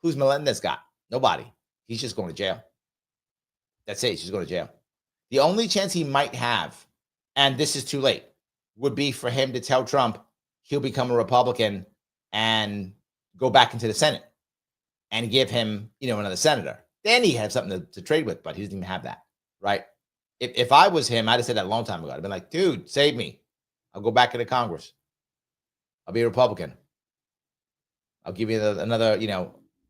Who's Melendez got? Nobody. He's just going to jail. That's it. He's just going to jail. The only chance he might have, and this is too late, would be for him to tell Trump he'll become a Republican and go back into the Senate and give him, another senator. Then he had something to trade with, but he doesn't even have that, right? If I was him, I'd have said that a long time ago. I'd been like, dude, save me. I'll go back into Congress. I'll be a Republican. I'll give you another,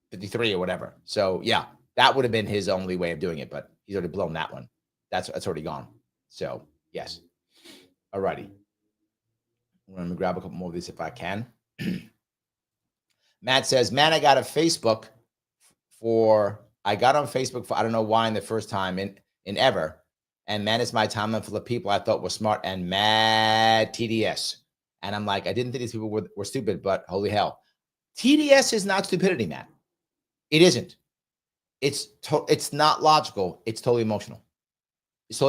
53 or whatever. So, yeah, that would have been his only way of doing it, but he's already blown that one. That's already gone. So, yes. All righty. Let me grab a couple more of these if I can. Matt says, man, I got on Facebook for, I don't know why in the first time in ever. And man, it's my timeline full of people I thought were smart and mad TDS. And I'm like, I didn't think these people were stupid, but holy hell. TDS is not stupidity, Matt. It isn't. It's not logical. It's totally emotional. It's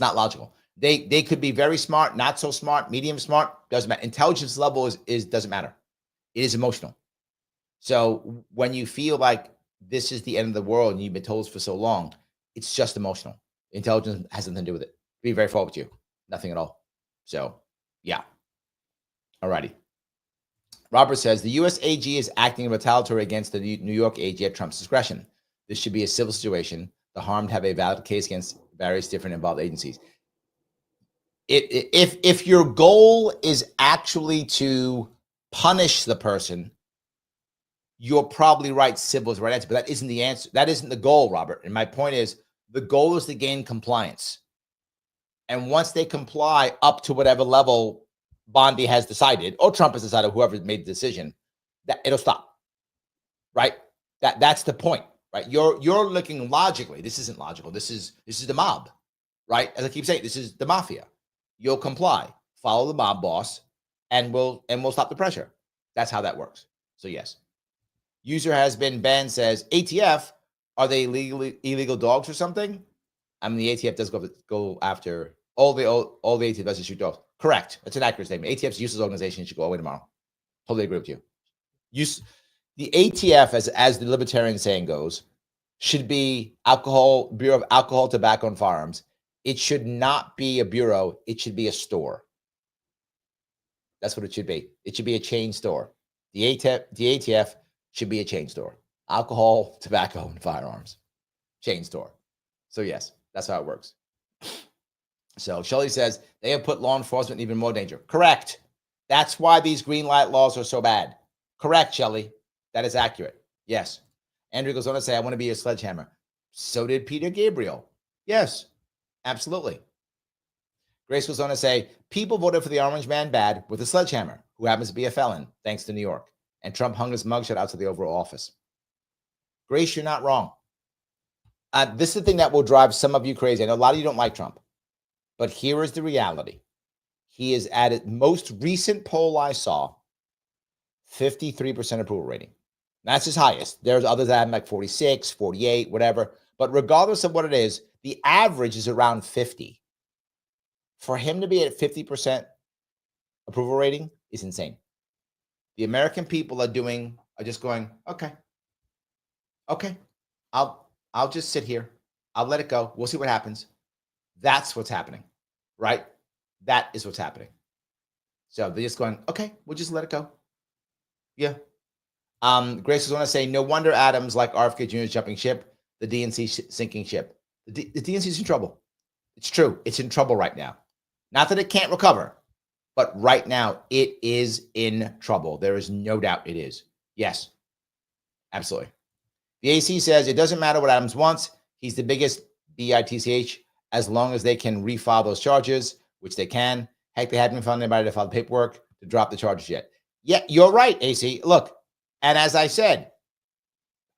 not logical. They could be very smart, not so smart, medium smart, doesn't matter. Intelligence level is doesn't matter. It is emotional. So when you feel like this is the end of the world and you've been told for so long, it's just emotional. Intelligence has nothing to do with it. Be very fair with you. Nothing at all. So, yeah. All righty. Robert says the U.S. AG is acting retaliatory against the New York AG at Trump's discretion. This should be a civil situation. The harmed have a valid case against various different involved agencies. If your goal is actually to punish the person, you're probably right. Civil is the right answer, but that isn't the answer. That isn't the goal, Robert. And my point is, the goal is to gain compliance. And once they comply up to whatever level Bondi has decided, or Trump has decided, whoever made the decision, that it'll stop. Right? That's the point. Right? You're looking logically. This isn't logical. This is the mob. Right? As I keep saying, this is the mafia. You'll comply, follow the mob boss, and we'll stop the pressure. That's how that works. So yes. User has been banned, says ATF, are they illegal dogs or something? I mean, the ATF does go after all the ATF does is shoot dogs. Correct. That's an accurate statement. ATF's a useless organization. It should go away tomorrow. Totally agree with you. The ATF, as the libertarian saying goes, should be Bureau of Alcohol, Tobacco, and Firearms. It should not be a bureau. It should be a store. That's what it should be. It should be a chain store. The ATF should be a chain store. Alcohol, tobacco, and firearms. Chain store. So yes, that's how it works. So Shelley says they have put law enforcement in even more danger. Correct. That's why these green light laws are so bad. Correct, Shelley. That is accurate. Yes. Andrew goes on to say, I want to be a sledgehammer. So did Peter Gabriel. Yes, absolutely. Grace goes on to say, people voted for the orange man bad with a sledgehammer, who happens to be a felon, thanks to New York. And Trump hung his mugshot out to the Oval Office. Grace, you're not wrong. This is the thing that will drive some of you crazy. I know a lot of you don't like Trump, but here is the reality. He is at its most recent poll I saw, 53% approval rating. That's his highest. There's others that have like 46, 48, whatever. But regardless of what it is, the average is around 50. For him to be at 50% approval rating is insane. The American people are just going, okay, I'll just sit here. I'll let it go. We'll see what happens. That's what's happening, right? That is what's happening. So they're just going, okay, we'll just let it go. Yeah. Grace is going to say, no wonder Adams, like RFK Jr. is jumping ship, the DNC sinking ship. The DNC is in trouble. It's true. It's in trouble right now. Not that it can't recover, but right now it is in trouble. There is no doubt it is. Yes, absolutely. The AC says it doesn't matter what Adams wants. He's the biggest BITCH as long as they can refile those charges, which they can. Heck, they haven't found anybody to file the paperwork to drop the charges yet. Yeah, you're right, AC. Look, and as I said,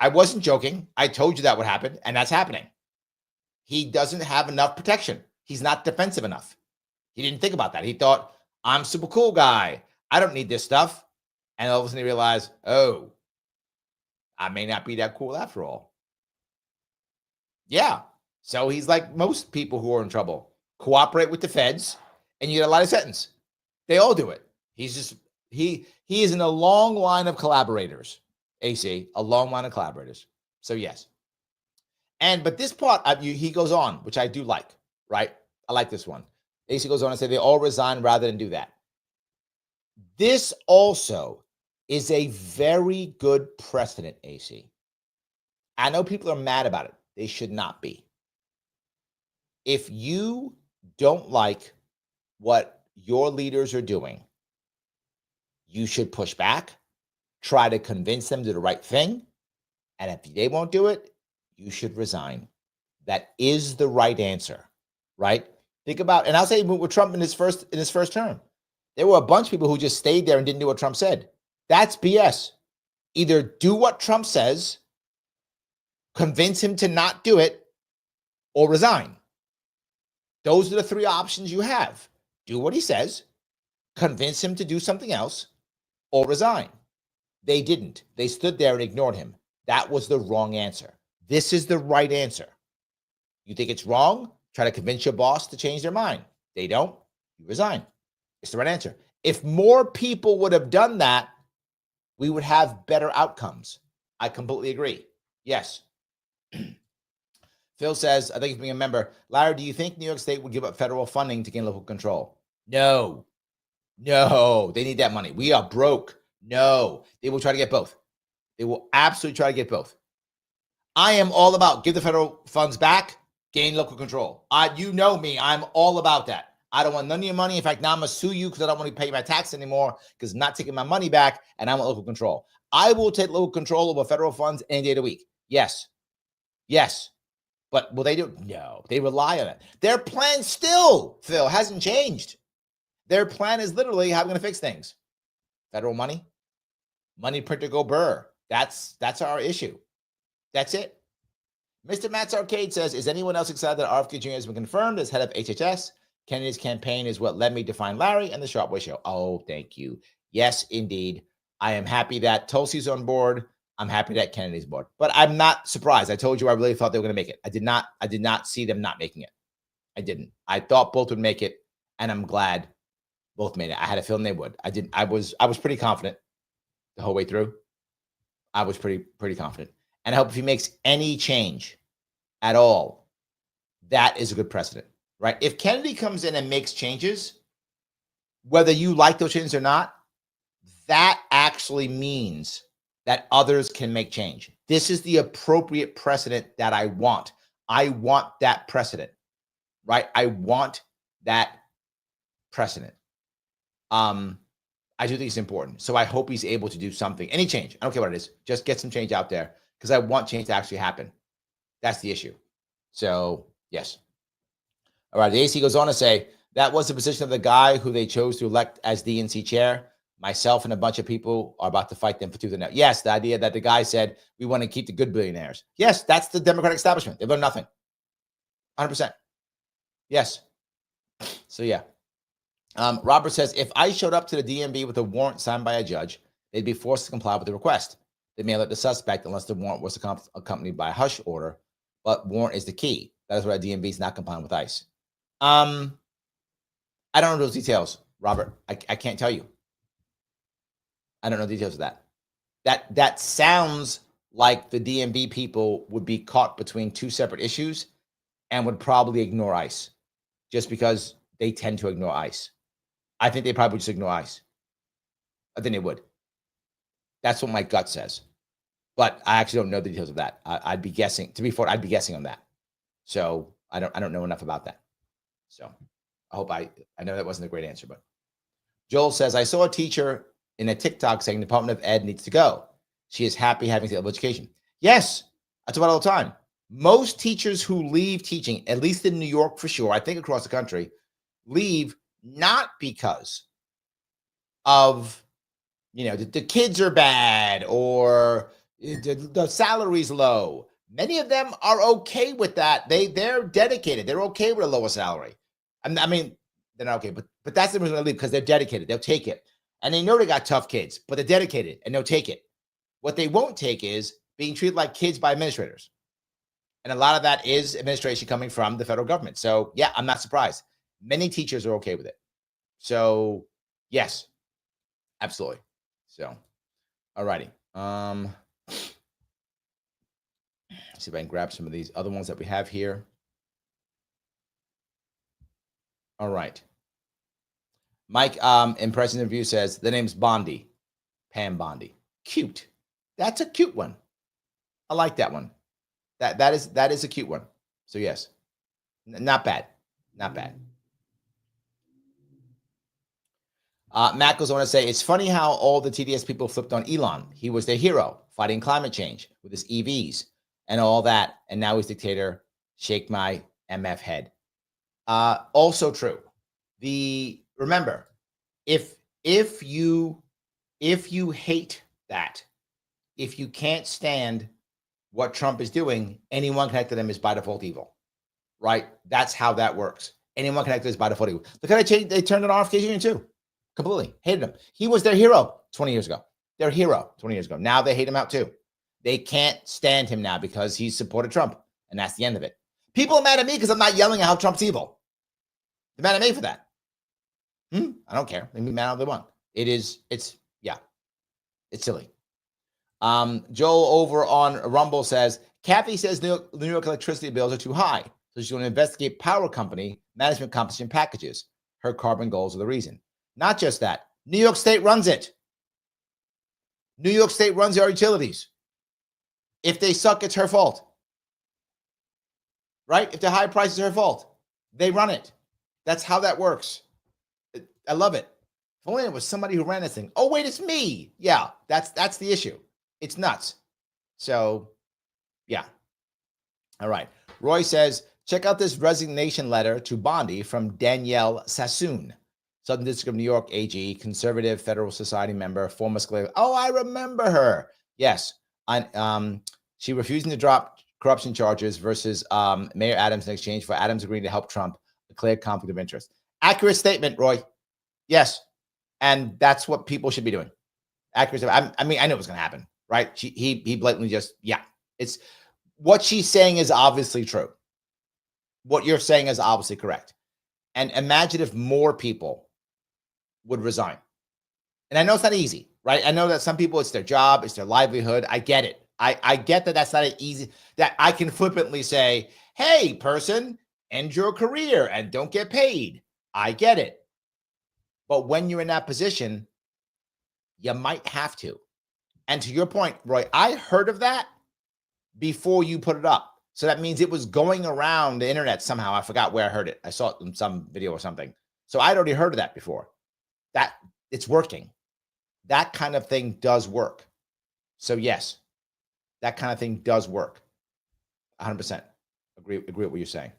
I wasn't joking. I told you that would happen, and that's happening. He doesn't have enough protection. He's not defensive enough. He didn't think about that. He thought, I'm super cool guy. I don't need this stuff. And all of a sudden he realized, oh, I may not be that cool after all. Yeah. So he's like most people who are in trouble. Cooperate with the feds, and you get a lighter sentence. They all do it. He's just, he is in a long line of collaborators, AC, a long line of collaborators. So yes. But this part, he goes on, which I do like, right? I like this one. AC goes on and say they all resign rather than do that. This also is a very good precedent, AC. I know people are mad about it. They should not be. If you don't like what your leaders are doing, you should push back, try to convince them to do the right thing. And if they won't do it, you should resign. That is the right answer, right? Think about, and I'll say with Trump in his first term, there were a bunch of people who just stayed there and didn't do what Trump said. That's BS. Either do what Trump says, convince him to not do it, or resign. Those are the three options you have. Do what he says, convince him to do something else, or resign. They didn't. They stood there and ignored him. That was the wrong answer. This is the right answer. You think it's wrong? Try to convince your boss to change their mind. They don't. You resign. It's the right answer. If more people would have done that, we would have better outcomes. I completely agree. Yes. Phil says, I think he's being a member. Larry, do you think New York State would give up federal funding to gain local control? No. They need that money. We are broke. No, they will try to get both. They will absolutely try to get both. I am all about give the federal funds back, gain local control. You know me, I'm all about that. I don't want none of your money. In fact, now I'm going to sue you because I don't want to pay my tax anymore because I'm not taking my money back and I want local control. I will take local control over federal funds any day of the week. Yes. Yes. But will they do it? No. They rely on it. Their plan still, Phil, hasn't changed. Their plan is literally how we're going to fix things. Federal money, money printer go burr. That's our issue. That's it. Mr. Matt's Arcade says, is anyone else excited that RFK Jr. has been confirmed as head of HHS? Kennedy's campaign is what led me to find Larry and the Sharpe Show. Oh, thank you. Yes, indeed. I am happy that Tulsi's on board. I'm happy that Kennedy's board. But I'm not surprised. I told you I really thought they were going to make it. I did not see them not making it. I didn't. I thought both would make it, and I'm glad both made it. I had a feeling they would. I was pretty confident the whole way through. I was pretty confident. And I hope if he makes any change at all, that is a good precedent, right? If Kennedy comes in and makes changes, whether you like those changes or not, that actually means that others can make change. This is the appropriate precedent that I want. I want that precedent, right? I want that precedent. I do think it's important. So I hope he's able to do something, any change. I don't care what it is. Just get some change out there because I want change to actually happen. That's the issue. So, yes. All right. The AC goes on to say, that was the position of the guy who they chose to elect as DNC chair. Myself and a bunch of people are about to fight them for tooth and nail. Yes, the idea that the guy said, we want to keep the good billionaires. Yes, that's the Democratic establishment. They've done nothing. 100%. Yes. So, yeah. Robert says, if I showed up to the DMV with a warrant signed by a judge, they'd be forced to comply with the request. They may let the suspect unless the warrant was accompanied by a hush order, but warrant is the key. That is why the DMV is not complying with ICE. I don't know those details, Robert. I can't tell you. I don't know details of that. That sounds like the DMV people would be caught between two separate issues and would probably ignore ICE just because they tend to ignore ICE. I think they probably just ignore ICE. I think they would. That's what my gut says. But I actually don't know the details of that. I'd be guessing. To be fair, I'd be guessing on that. So I don't know enough about that. So I hope I know that wasn't a great answer. But Joel says, I saw a teacher in a TikTok saying the Department of Ed needs to go. She is happy having the level of education. Yes, I talk about it all the time. Most teachers who leave teaching, at least in New York for sure, I think across the country, leave not because of, the kids are bad or the salary's low. Many of them are okay with that. They're dedicated. They're okay with a lower salary. I mean, they're not okay, but that's the reason they leave, because they're dedicated. They'll take it. And they know they got tough kids, but they're dedicated and they'll take it. What they won't take is being treated like kids by administrators. And a lot of that is administration coming from the federal government. So yeah, I'm not surprised. Many teachers are okay with it. So yes, absolutely. So, all righty. See if I can grab some of these other ones that we have here. All right. Mike in President Review says the name's Bondi, Pam Bondi. Cute. That's a cute one. I like that one. That is a cute one. So yes, not bad. Not bad. Matt goes on to say, it's funny how all the TDS people flipped on Elon. He was their hero, fighting climate change with his EVs and all that. And now he's dictator. Shake my MF head. Also true. Remember, if you hate that, if you can't stand what Trump is doing, anyone connected to them is by default evil, right? That's how that works. Anyone connected is by default evil. Look how they turned on RFK Jr. too. Completely hated him. He was their hero 20 years ago. Their hero 20 years ago. Now they hate him out too. They can't stand him now because he supported Trump, and that's the end of it. People are mad at me because I'm not yelling at how Trump's evil. They're mad at me for that. I don't care. They can be mad all they want. It's silly. Joel over on Rumble says, Kathy says New York electricity bills are too high, so she's going to investigate power company management compensation packages. Her carbon goals are the reason. Not just that. New York State runs it. New York State runs our utilities. If they suck, it's her fault. Right? If the high price is her fault. They run it. That's how that works. I love it. If only it was somebody who ran this thing. Oh, wait, it's me. Yeah, that's the issue. It's nuts. So, yeah. All right. Roy says, check out this resignation letter to Bondi from Danielle Sassoon, Southern District of New York AG, conservative Federal Society member, former slave. Oh, I remember her. Yes. She refusing to drop corruption charges versus Mayor Adams in exchange for Adams agreeing to help Trump declare conflict of interest. Accurate statement, Roy. Yes. And that's what people should be doing. Accurate. I mean, I know it was going to happen, right? He blatantly just, yeah. It's what she's saying is obviously true. What you're saying is obviously correct. And imagine if more people would resign. And I know it's not easy, right? I know that some people, it's their job, it's their livelihood. I get it. I get that that's not an easy, that I can flippantly say, hey, person, end your career and don't get paid. I get it. But when you're in that position, you might have to. And to your point, Roy, I heard of that before you put it up. So that means it was going around the internet somehow. I forgot where I heard it. I saw it in some video or something. So I'd already heard of that before. That it's working. That kind of thing does work. So yes, that kind of thing does work. 100%. Agree with what you're saying.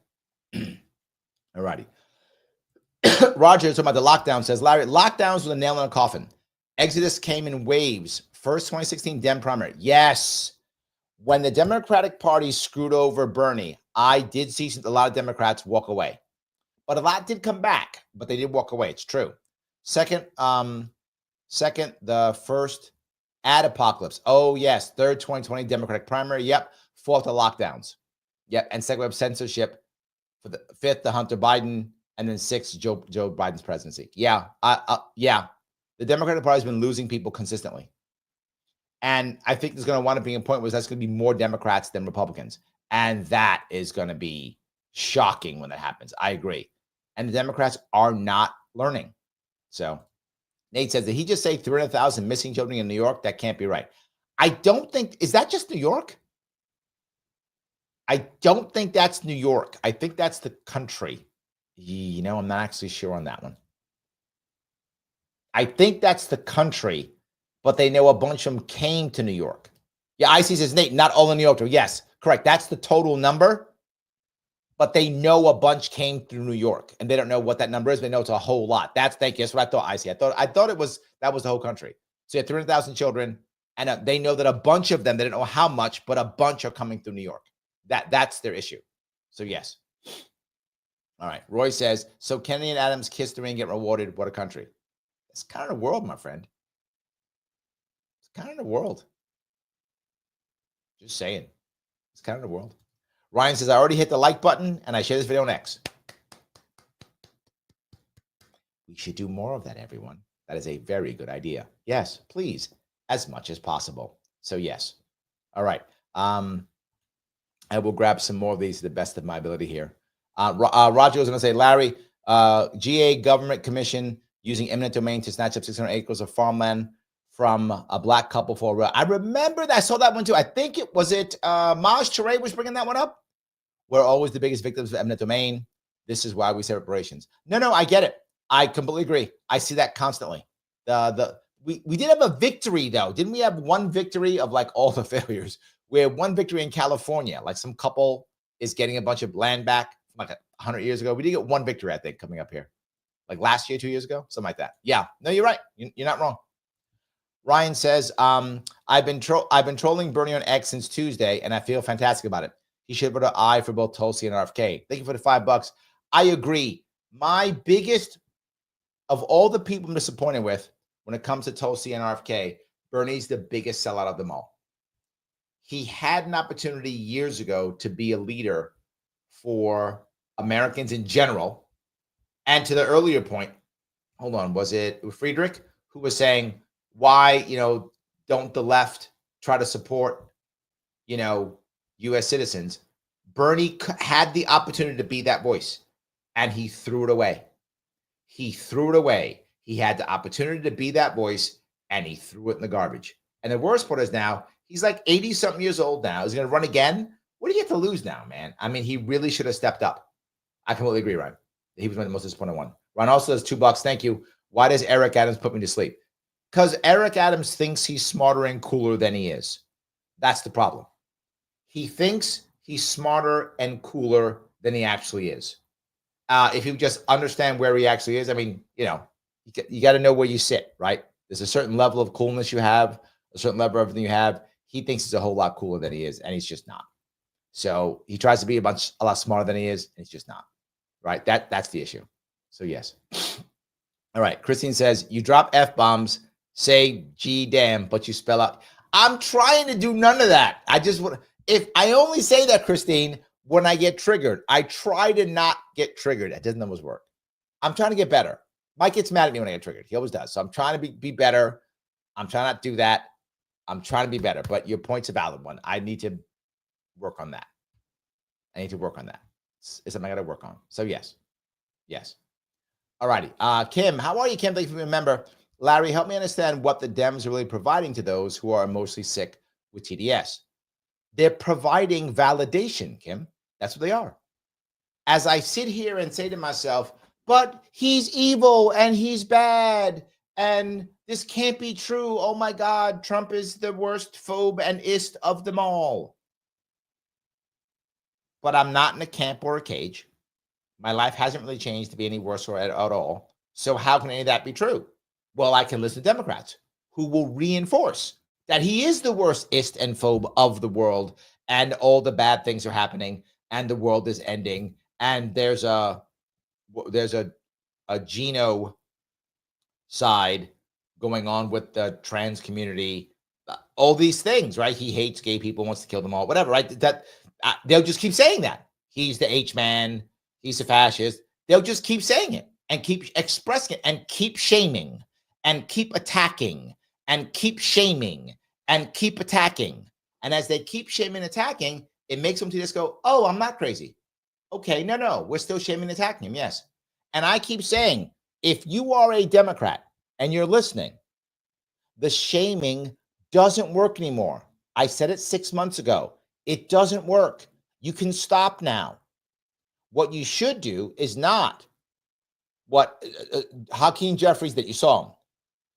All righty. Roger, talking about the lockdown, says, Larry, lockdowns with a nail in a coffin. Exodus came in waves. First 2016 Dem primary. Yes. When the Democratic Party screwed over Bernie, I did see a lot of Democrats walk away. But a lot did come back, but they did walk away. It's true. Second, the first ad apocalypse. Oh, yes. Third 2020 Democratic primary. Yep. Fourth, the lockdowns. Yep. And second, we have censorship. For the fifth, the Hunter Biden. And then sixth, Joe Biden's presidency. Yeah. Yeah. The Democratic Party has been losing people consistently. And I think there's going to wind up being a point where that's going to be more Democrats than Republicans. And that is going to be shocking when that happens. I agree. And the Democrats are not learning. So Nate says, did he just say 300,000 missing children in New York? That can't be right. I don't think, is that just New York? I don't think that's New York. I think that's the country. You know, I'm not actually sure on that one. I think that's the country, but they know a bunch of them came to New York. Yeah, IC says, Nate, not all in New York. Yes, correct. That's the total number, but they know a bunch came through New York, and they don't know what that number is. They know it's a whole lot. Thank you. That's what I thought, IC. I thought that was the whole country. So you have 300,000 children, and they know that a bunch of them, they don't know how much, but a bunch are coming through New York. That's their issue. So yes. All right. Roy says, so Kennedy and Adams kissed the ring, get rewarded. What a country. It's kind of the world, my friend. It's kind of the world. Just saying. It's kind of the world. Ryan says, I already hit the like button and I share this video on X. We should do more of that, everyone. That is a very good idea. Yes, please, as much as possible. So yes. All right. I will grab some more of these to the best of my ability here. Roger was going to say, Larry, GA government commission using eminent domain to snatch up 600 acres of farmland from a black couple for a rail. I remember that. I saw that one too. I think Maj Touré was bringing that one up. We're always the biggest victims of eminent domain. This is why we say reparations. No, I get it. I completely agree. I see that constantly. We did have a victory though. Didn't we have one victory of like all the failures? We had one victory in California. Like some couple is getting a bunch of land back from like 100 years ago. We did get one victory, I think, coming up here. Like last year, 2 years ago, something like that. Yeah, no, you're right. You're not wrong. Ryan says, I've been trolling Bernie on X since Tuesday, and I feel fantastic about it. He should put an eye for both Tulsi and RFK. Thank you for the $5. I agree. My biggest of all the people I'm disappointed with when it comes to Tulsi and RFK, Bernie's the biggest sellout of them all. He had an opportunity years ago to be a leader for Americans in general. And to the earlier point, hold on, was it Friedrich who was saying, why, don't the left try to support, U.S. citizens? Bernie had the opportunity to be that voice, and he threw it away. He threw it away. He had the opportunity to be that voice, and he threw it in the garbage. And the worst part is now he's like 80 something years old now. He's going to run again. What do you have to lose now, man? I mean, he really should have stepped up. I completely agree, Ryan. He was one of the most disappointing one. Ron also has $2. Thank you. Why does Eric Adams put me to sleep? Because Eric Adams thinks he's smarter and cooler than he is. That's the problem. He thinks he's smarter and cooler than he actually is. If you just understand where he actually is, I mean, you know, you got to know where you sit, right? There's a certain level of coolness you have, a certain level of everything you have. He thinks he's a whole lot cooler than he is, and he's just not. So he tries to be a lot smarter than he is, and he's just not, right? That's the issue. So yes. All right. Christine says, you drop F-bombs, say G damn, but you spell out. I'm trying to do none of that. I just want, if I only say that, Christine, when I get triggered, I try to not get triggered. That doesn't always work. I'm trying to get better. Mike gets mad at me when I get triggered. He always does. So I'm trying to be better. I'm trying not to do that. I'm trying to be better, but your point's a valid one. I need to work on that. It's something I got to work on. So yes. All righty. Kim, how are you, Kim? Thank you for being a member. Larry, help me understand what the Dems are really providing to those who are emotionally sick with TDS. They're providing validation, Kim. That's what they are. As I sit here and say to myself, but he's evil and he's bad and this can't be true. Oh my God, Trump is the worst phobe and ist of them all. But I'm not in a camp or a cage. My life hasn't really changed to be any worse or at all. So how can any of that be true? Well, I can listen to Democrats who will reinforce that he is the worst ist and phobe of the world, and all the bad things are happening, and the world is ending, and there's a genocide going on with the trans community, all these things, right? He hates gay people, wants to kill them all, whatever, right? They'll just keep saying that. He's the H-man, he's a fascist. They'll just keep saying it and keep expressing it and keep shaming and keep attacking and keep shaming and keep attacking. And as they keep shaming and attacking, it makes them to just go, oh, I'm not crazy. Okay, no, we're still shaming and attacking him, yes. And I keep saying, if you are a Democrat and you're listening, the shaming doesn't work anymore. I said it 6 months ago. It doesn't work. You can stop now. What you should do is not what Hakeem Jeffries that you saw him.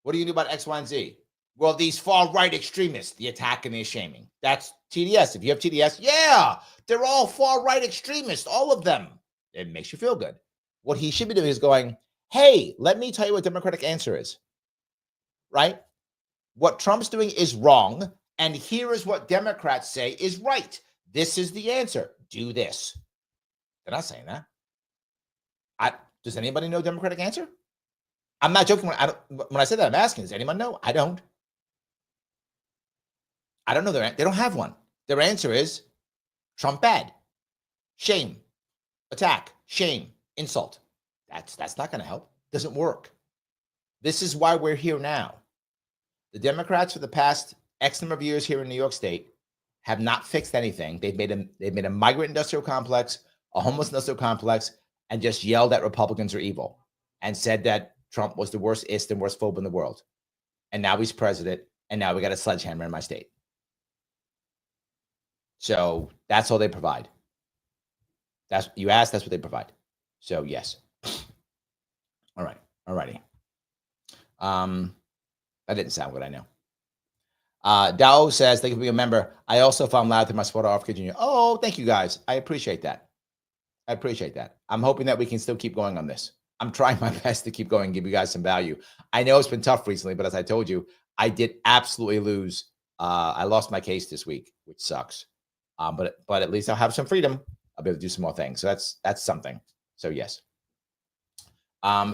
What do you do about X, Y, and Z? Well, these far-right extremists, the attack and the shaming. That's TDS. If you have TDS, yeah, they're all far-right extremists, all of them. It makes you feel good. What he should be doing is going, hey, let me tell you what Democratic answer is, right? What Trump's doing is wrong, and here is what Democrats say is right. This is the answer. Do this. They're not saying that. Does anybody know Democratic answer? I'm not joking. When I say that, I'm asking, does anyone know? I don't. I don't know. They don't have one. Their answer is Trump bad, shame, attack, shame, insult. That's not going to help. Doesn't work. This is why we're here now. The Democrats for the past X number of years here in New York State have not fixed anything. They've made a migrant industrial complex, a homeless industrial complex, and just yelled that Republicans are evil and said that Trump was the worst ist and worst phobe in the world. And now he's president, and now we got a sledgehammer in my state. So that's all they provide. That's you asked, that's what they provide. So yes. All right. All righty. That didn't sound good, I know. Dow says, thank you for being a member. I also found loud through my sport off Junior. Oh, thank you guys. I appreciate that. I'm hoping that we can still keep going on this. I'm trying my best to keep going and give you guys some value. I know it's been tough recently, but as I told you, I did absolutely lose. I lost my case this week, which sucks. But at least I'll have some freedom. I'll be able to do some more things. So that's something. So yes.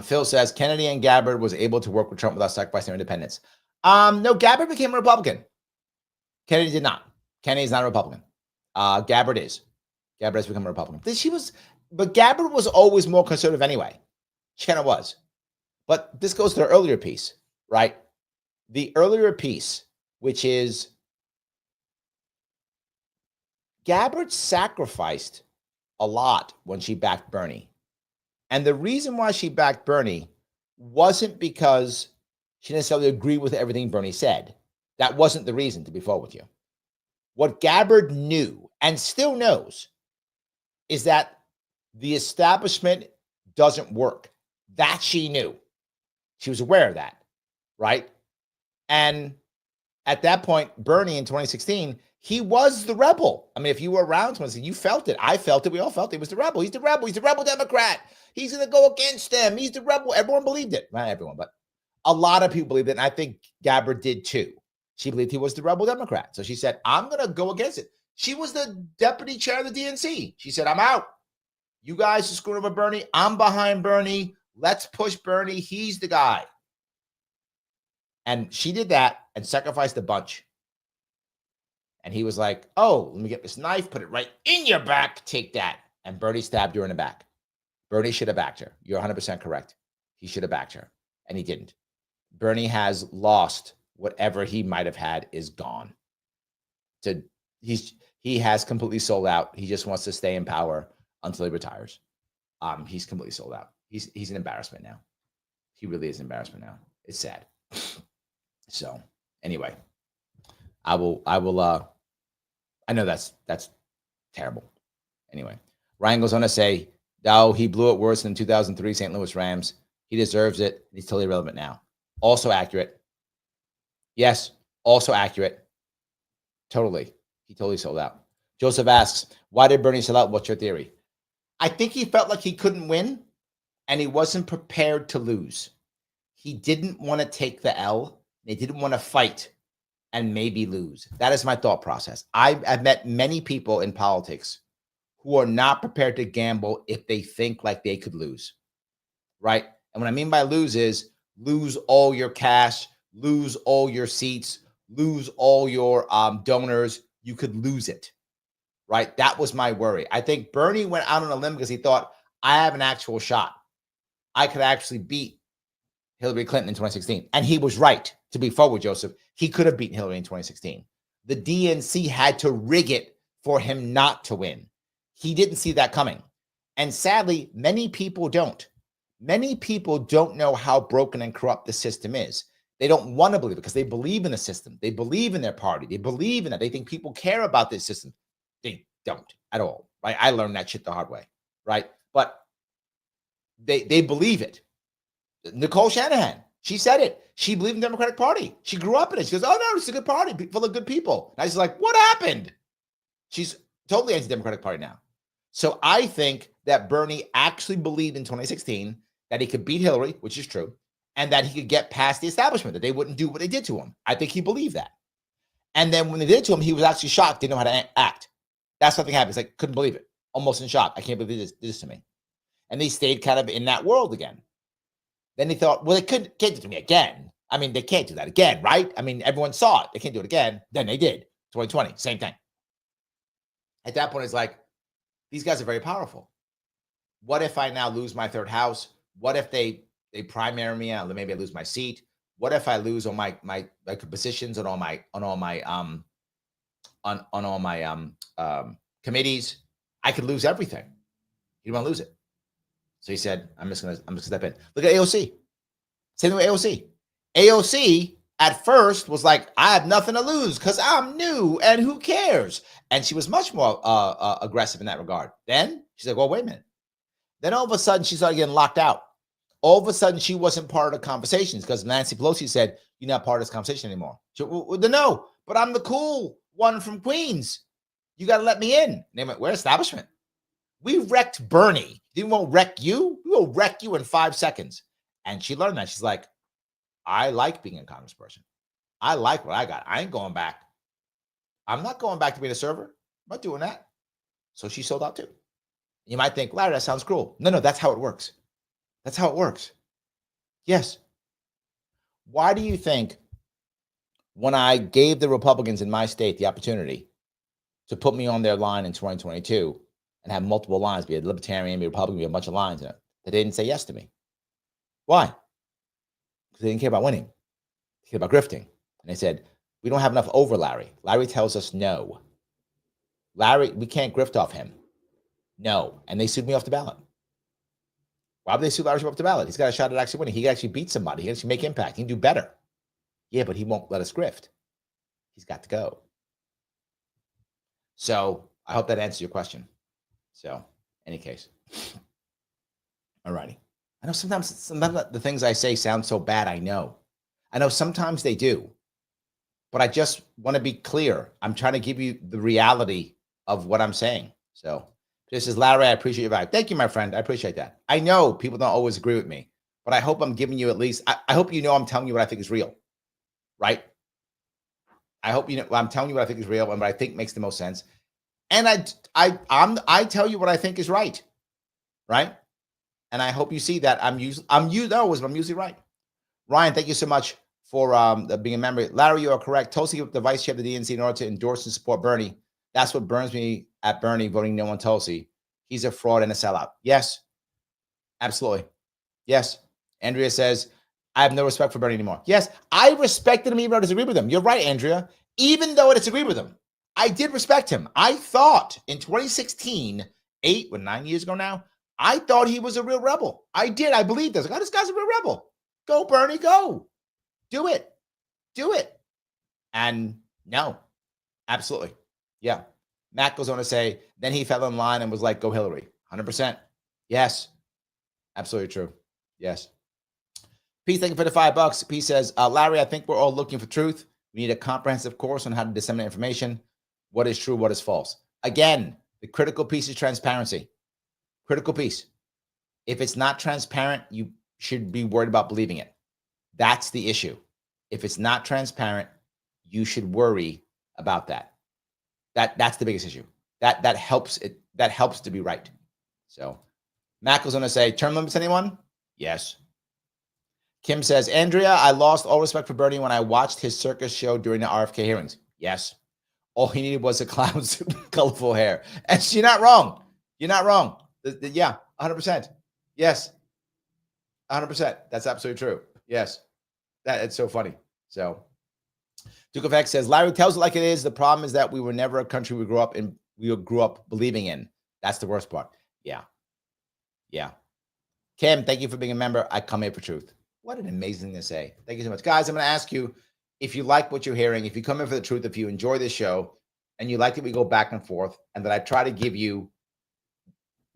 Phil says Kennedy and Gabbard was able to work with Trump without sacrificing their independence. No, Gabbard became a Republican. Kennedy did not. Kennedy's not a Republican. Gabbard is. Gabbard has become a Republican. But Gabbard was always more conservative anyway. She kind of was. But this goes to the earlier piece, right? The earlier piece, which is Gabbard sacrificed a lot when she backed Bernie. And the reason why she backed Bernie wasn't because she necessarily agreed with everything Bernie said. That wasn't the reason, to be forward with you. What Gabbard knew and still knows is that the establishment doesn't work. That she knew. She was aware of that, right? And at that point, Bernie in 2016, he was the rebel. I mean, if you were around, you felt it. I felt it. We all felt it. He was the rebel. He's the rebel. He's the rebel Democrat. He's going to go against them. He's the rebel. Everyone believed it. Not everyone, but a lot of people believed it. And I think Gabbard did too. She believed he was the rebel Democrat. So she said, I'm going to go against it. She was the deputy chair of the DNC. She said, I'm out. You guys are screwing over Bernie. I'm behind Bernie. Let's push Bernie. He's the guy. And she did that and sacrificed a bunch. And he was like, oh, let me get this knife, put it right in your back. Take that. And Bernie stabbed her in the back. Bernie should have backed her. You're 100% correct. He should have backed her. And he didn't. Bernie has lost whatever he might have had is gone. He has completely sold out. He just wants to stay in power until he retires. He's completely sold out. He's an embarrassment now. He really is an embarrassment now. It's sad. So anyway, I know that's terrible. Anyway, Ryan goes on to say, oh, he blew it worse than 2003 St. Louis Rams. He deserves it. He's totally irrelevant now. Also accurate. Yes, also accurate. Totally. He totally sold out. Joseph asks, why did Bernie sell out? What's your theory? I think he felt like he couldn't win and he wasn't prepared to lose. He didn't want to take the L. They didn't want to fight and maybe lose. That is my thought process. I've met many people in politics who are not prepared to gamble if they think like they could lose, right? And what I mean by lose is lose all your cash, lose all your seats, lose all your donors. You could lose it, right? That was my worry. I think Bernie went out on a limb because he thought, I have an actual shot. I could actually beat Hillary Clinton in 2016. And he was right, to be forward, Joseph. He could have beaten Hillary in 2016. The DNC had to rig it for him not to win. He didn't see that coming. And sadly, many people don't. Many people don't know how broken and corrupt the system is. They don't want to believe it because they believe in the system. They believe in their party. They believe in that. They think people care about this system. They don't at all, right? I learned that shit the hard way, right? But they believe it. Nicole Shanahan, she said it. She believed in the Democratic Party. She grew up in it. She goes, oh, no, it's a good party full of good people. And I was like, what happened? She's totally anti-Democratic Party now. So I think that Bernie actually believed in 2016 that he could beat Hillary, which is true, and that he could get past the establishment, that they wouldn't do what they did to him. I think he believed that. And then when they did it to him, he was actually shocked, didn't know how to act. That's something happened. He's like, couldn't believe it. Almost in shock. I can't believe they did this to me. And they stayed kind of in that world again. Then he thought, well, they can't do it to me again. I mean, they can't do that again, right? I mean, everyone saw it. They can't do it again. Then they did. 2020, same thing. At that point, it's like, these guys are very powerful. What if I now lose my third house? What if they primary me out? Maybe I lose my seat. What if I lose all my positions on all my committees? I could lose everything. You don't want to lose it. So he said, I'm just gonna step in. Look at AOC. Same thing with AOC. AOC at first was like, I have nothing to lose because I'm new and who cares? And she was much more aggressive in that regard. Then she's like, well, wait a minute. Then all of a sudden she started getting locked out. All of a sudden she wasn't part of the conversations because Nancy Pelosi said, you're not part of this conversation anymore. She went, well, no, but I'm the cool one from Queens. You got to let me in. And they went, we're establishment. We wrecked Bernie. We won't wreck you. We will wreck you in 5 seconds. And she learned that. She's like, I like being a congressperson. I like what I got. I ain't going back. I'm not going back to being a server. I'm not doing that. So she sold out too. You might think, Larry, that sounds cruel. No, that's how it works. That's how it works. Yes. Why do you think when I gave the Republicans in my state the opportunity to put me on their line in 2022 and have multiple lines, be a Libertarian, be a Republican, be a bunch of lines in it, that they didn't say yes to me? Why? Because they didn't care about winning. They cared about grifting. And they said, we don't have enough over Larry. Larry tells us no. Larry, we can't grift off him. No. And they sued me off the ballot. Why would they sue Larry off the ballot? He's got a shot at actually winning. He can actually beat somebody. He can actually make impact. He can do better. Yeah, but he won't let us grift. he's got to go. So I hope that answers your question. So, any case. All righty. I know sometimes the things I say sound so bad. I know sometimes they do, but I just want to be clear. I'm trying to give you the reality of what I'm saying. So this is Larry. I appreciate your value. Thank you, my friend. I appreciate that. I know people don't always agree with me, but I hope I'm giving you at least, I hope you know I'm telling you what I think is real, right? I hope you know I'm telling you what I think is real and what I think makes the most sense. And I tell you what I think is right, right? And I hope you see that I'm usually right. Ryan, thank you so much for being a member. Larry, you are correct. Tulsi, the vice chair of the DNC, in order to endorse and support Bernie. That's what burns me at Bernie voting no on Tulsi. He's a fraud and a sellout. Yes, absolutely. Yes. Andrea says, I have no respect for Bernie anymore. Yes, I respected him even though I disagree with him. You're right, Andrea. Even though I disagree with him, I did respect him. I thought in 2016, 9 years ago now, I thought he was a real rebel. I did. I believed this. This guy's a real rebel. Go, Bernie, go. Do it. Do it. And no, absolutely. Yeah. Matt goes on to say, then he fell in line and was like, go Hillary. 100%. Yes. Absolutely true. Yes. Pete, thank you for the $5. Pete says, Larry, I think we're all looking for truth. We need a comprehensive course on how to disseminate information. What is true? What is false? Again, the critical piece is transparency. Critical piece. If it's not transparent, you should be worried about believing it. That's the issue. If it's not transparent, you should worry about that. That's the biggest issue. That helps it. That helps to be right. So Matt goes on to say, term limits, anyone? Yes. Kim says, Andrea, I lost all respect for Bernie when I watched his circus show during the RFK hearings. Yes. All he needed was a clown suit and colorful hair. And you're not wrong. You're not wrong. Yeah, 100%. Yes. 100%. That's absolutely true. Yes. It's so funny. So Duke of X says, Larry tells it like it is. The problem is that we were never a country we grew up believing in. That's the worst part. Yeah. Yeah. Kim, thank you for being a member. I come here for truth. What an amazing thing to say. Thank you so much. Guys, I'm going to ask you if you like what you're hearing, if you come in for the truth, if you enjoy this show and you like that we go back and forth and that I try to give you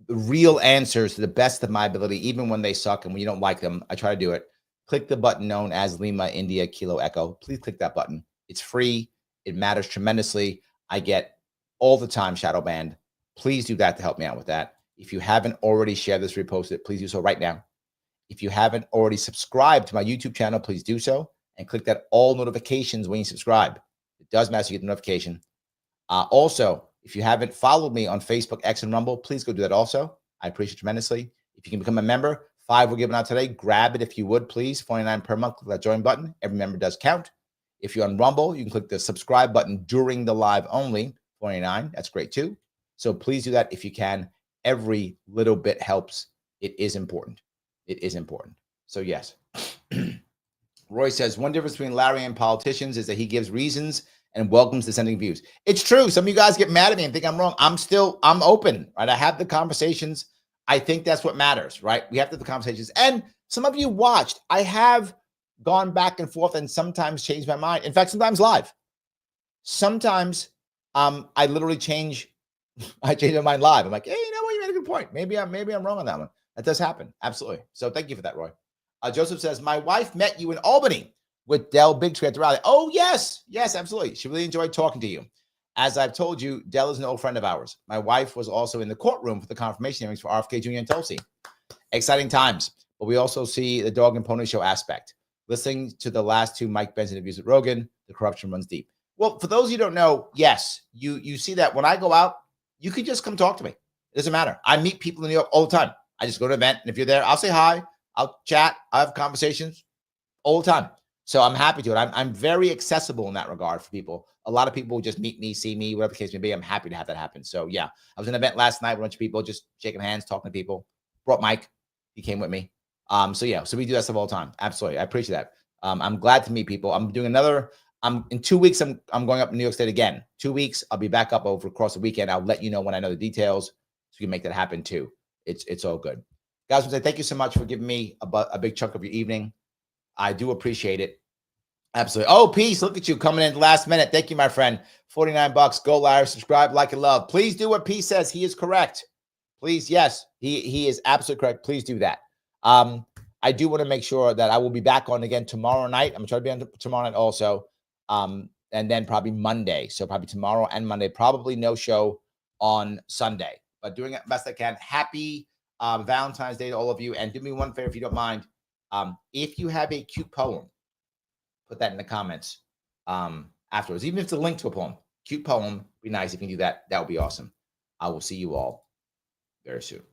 the real answers to the best of my ability, even when they suck and when you don't like them, I try to do it. Click the button known as Lima India Kilo Echo. Please click that button. It's free. It matters tremendously. I get all the time shadow banned. Please do that to help me out with that. If you haven't already shared this, repost it, please do so right now. If you haven't already subscribed to my YouTube channel, please do so and click that all notifications when you subscribe. It does matter, so you get the notification. Also, if you haven't followed me on Facebook, X, and Rumble, please go do that also. I appreciate it tremendously. If you can become a member, 5 we're giving out today. Grab it if you would, please. $49 per month. Click that join button. Every member does count. If you're on Rumble, you can click the subscribe button during the live only. $49. That's great too. So please do that if you can. Every little bit helps. It is important. It is important. So yes. Roy says, one difference between Larry and politicians is that he gives reasons and welcomes dissenting views. It's true. Some of you guys get mad at me and think I'm wrong. I'm open, right? I have the conversations. I think that's what matters, right? We have to have the conversations. And some of you watched. I have gone back and forth and sometimes changed my mind. In fact, sometimes live. Sometimes I literally change my mind live. I'm like, hey, you know what? You made a good point. Maybe I'm wrong on that one. That does happen. Absolutely. So thank you for that, Roy. Joseph says, my wife met you in Albany with Del Bigtree at the rally. Oh, yes. Yes, absolutely. She really enjoyed talking to you. As I've told you, Del is an old friend of ours. My wife was also in the courtroom for the confirmation hearings for RFK Jr. and Tulsi. Exciting times. But we also see the dog and pony show aspect. Listening to the last 2 Mike Pence interviews with Rogan, the corruption runs deep. Well, for those of you who don't know, yes, you see that when I go out, you can just come talk to me. It doesn't matter. I meet people in New York all the time. I just go to an event, and if you're there, I'll say hi. I'll chat. I have conversations all the time. So I'm happy to. I'm very accessible in that regard for people. A lot of people just meet me, see me, whatever the case may be. I'm happy to have that happen. So yeah, I was in an event last night with a bunch of people, just shaking hands, talking to people. Brought Mike. He came with me. So yeah, so we do that stuff all the time. Absolutely. I appreciate that. I'm glad to meet people. I'm doing another, in 2 weeks, I'm going up to New York State again. 2 weeks. I'll be back up across the weekend. I'll let you know when I know the details so you can make that happen too. It's all good. Guys, I want to say thank you so much for giving me a big chunk of your evening. I do appreciate it. Absolutely. Oh, Peace, look at you coming in last minute. Thank you, my friend. $49. Go, Larry. Subscribe, like, and love. Please do what Peace says. He is correct. Please, yes, he is absolutely correct. Please do that. I do want to make sure that I will be back on again tomorrow night. I'm trying to be on tomorrow night also. And then probably Monday. So probably tomorrow and Monday. Probably no show on Sunday. But doing it best I can. Happy Valentine's Day to all of you. And do me one favor if you don't mind. If you have a cute poem, put that in the comments afterwards. Even if it's a link to a poem. Cute poem. Be nice if you can do that. That would be awesome. I will see you all very soon.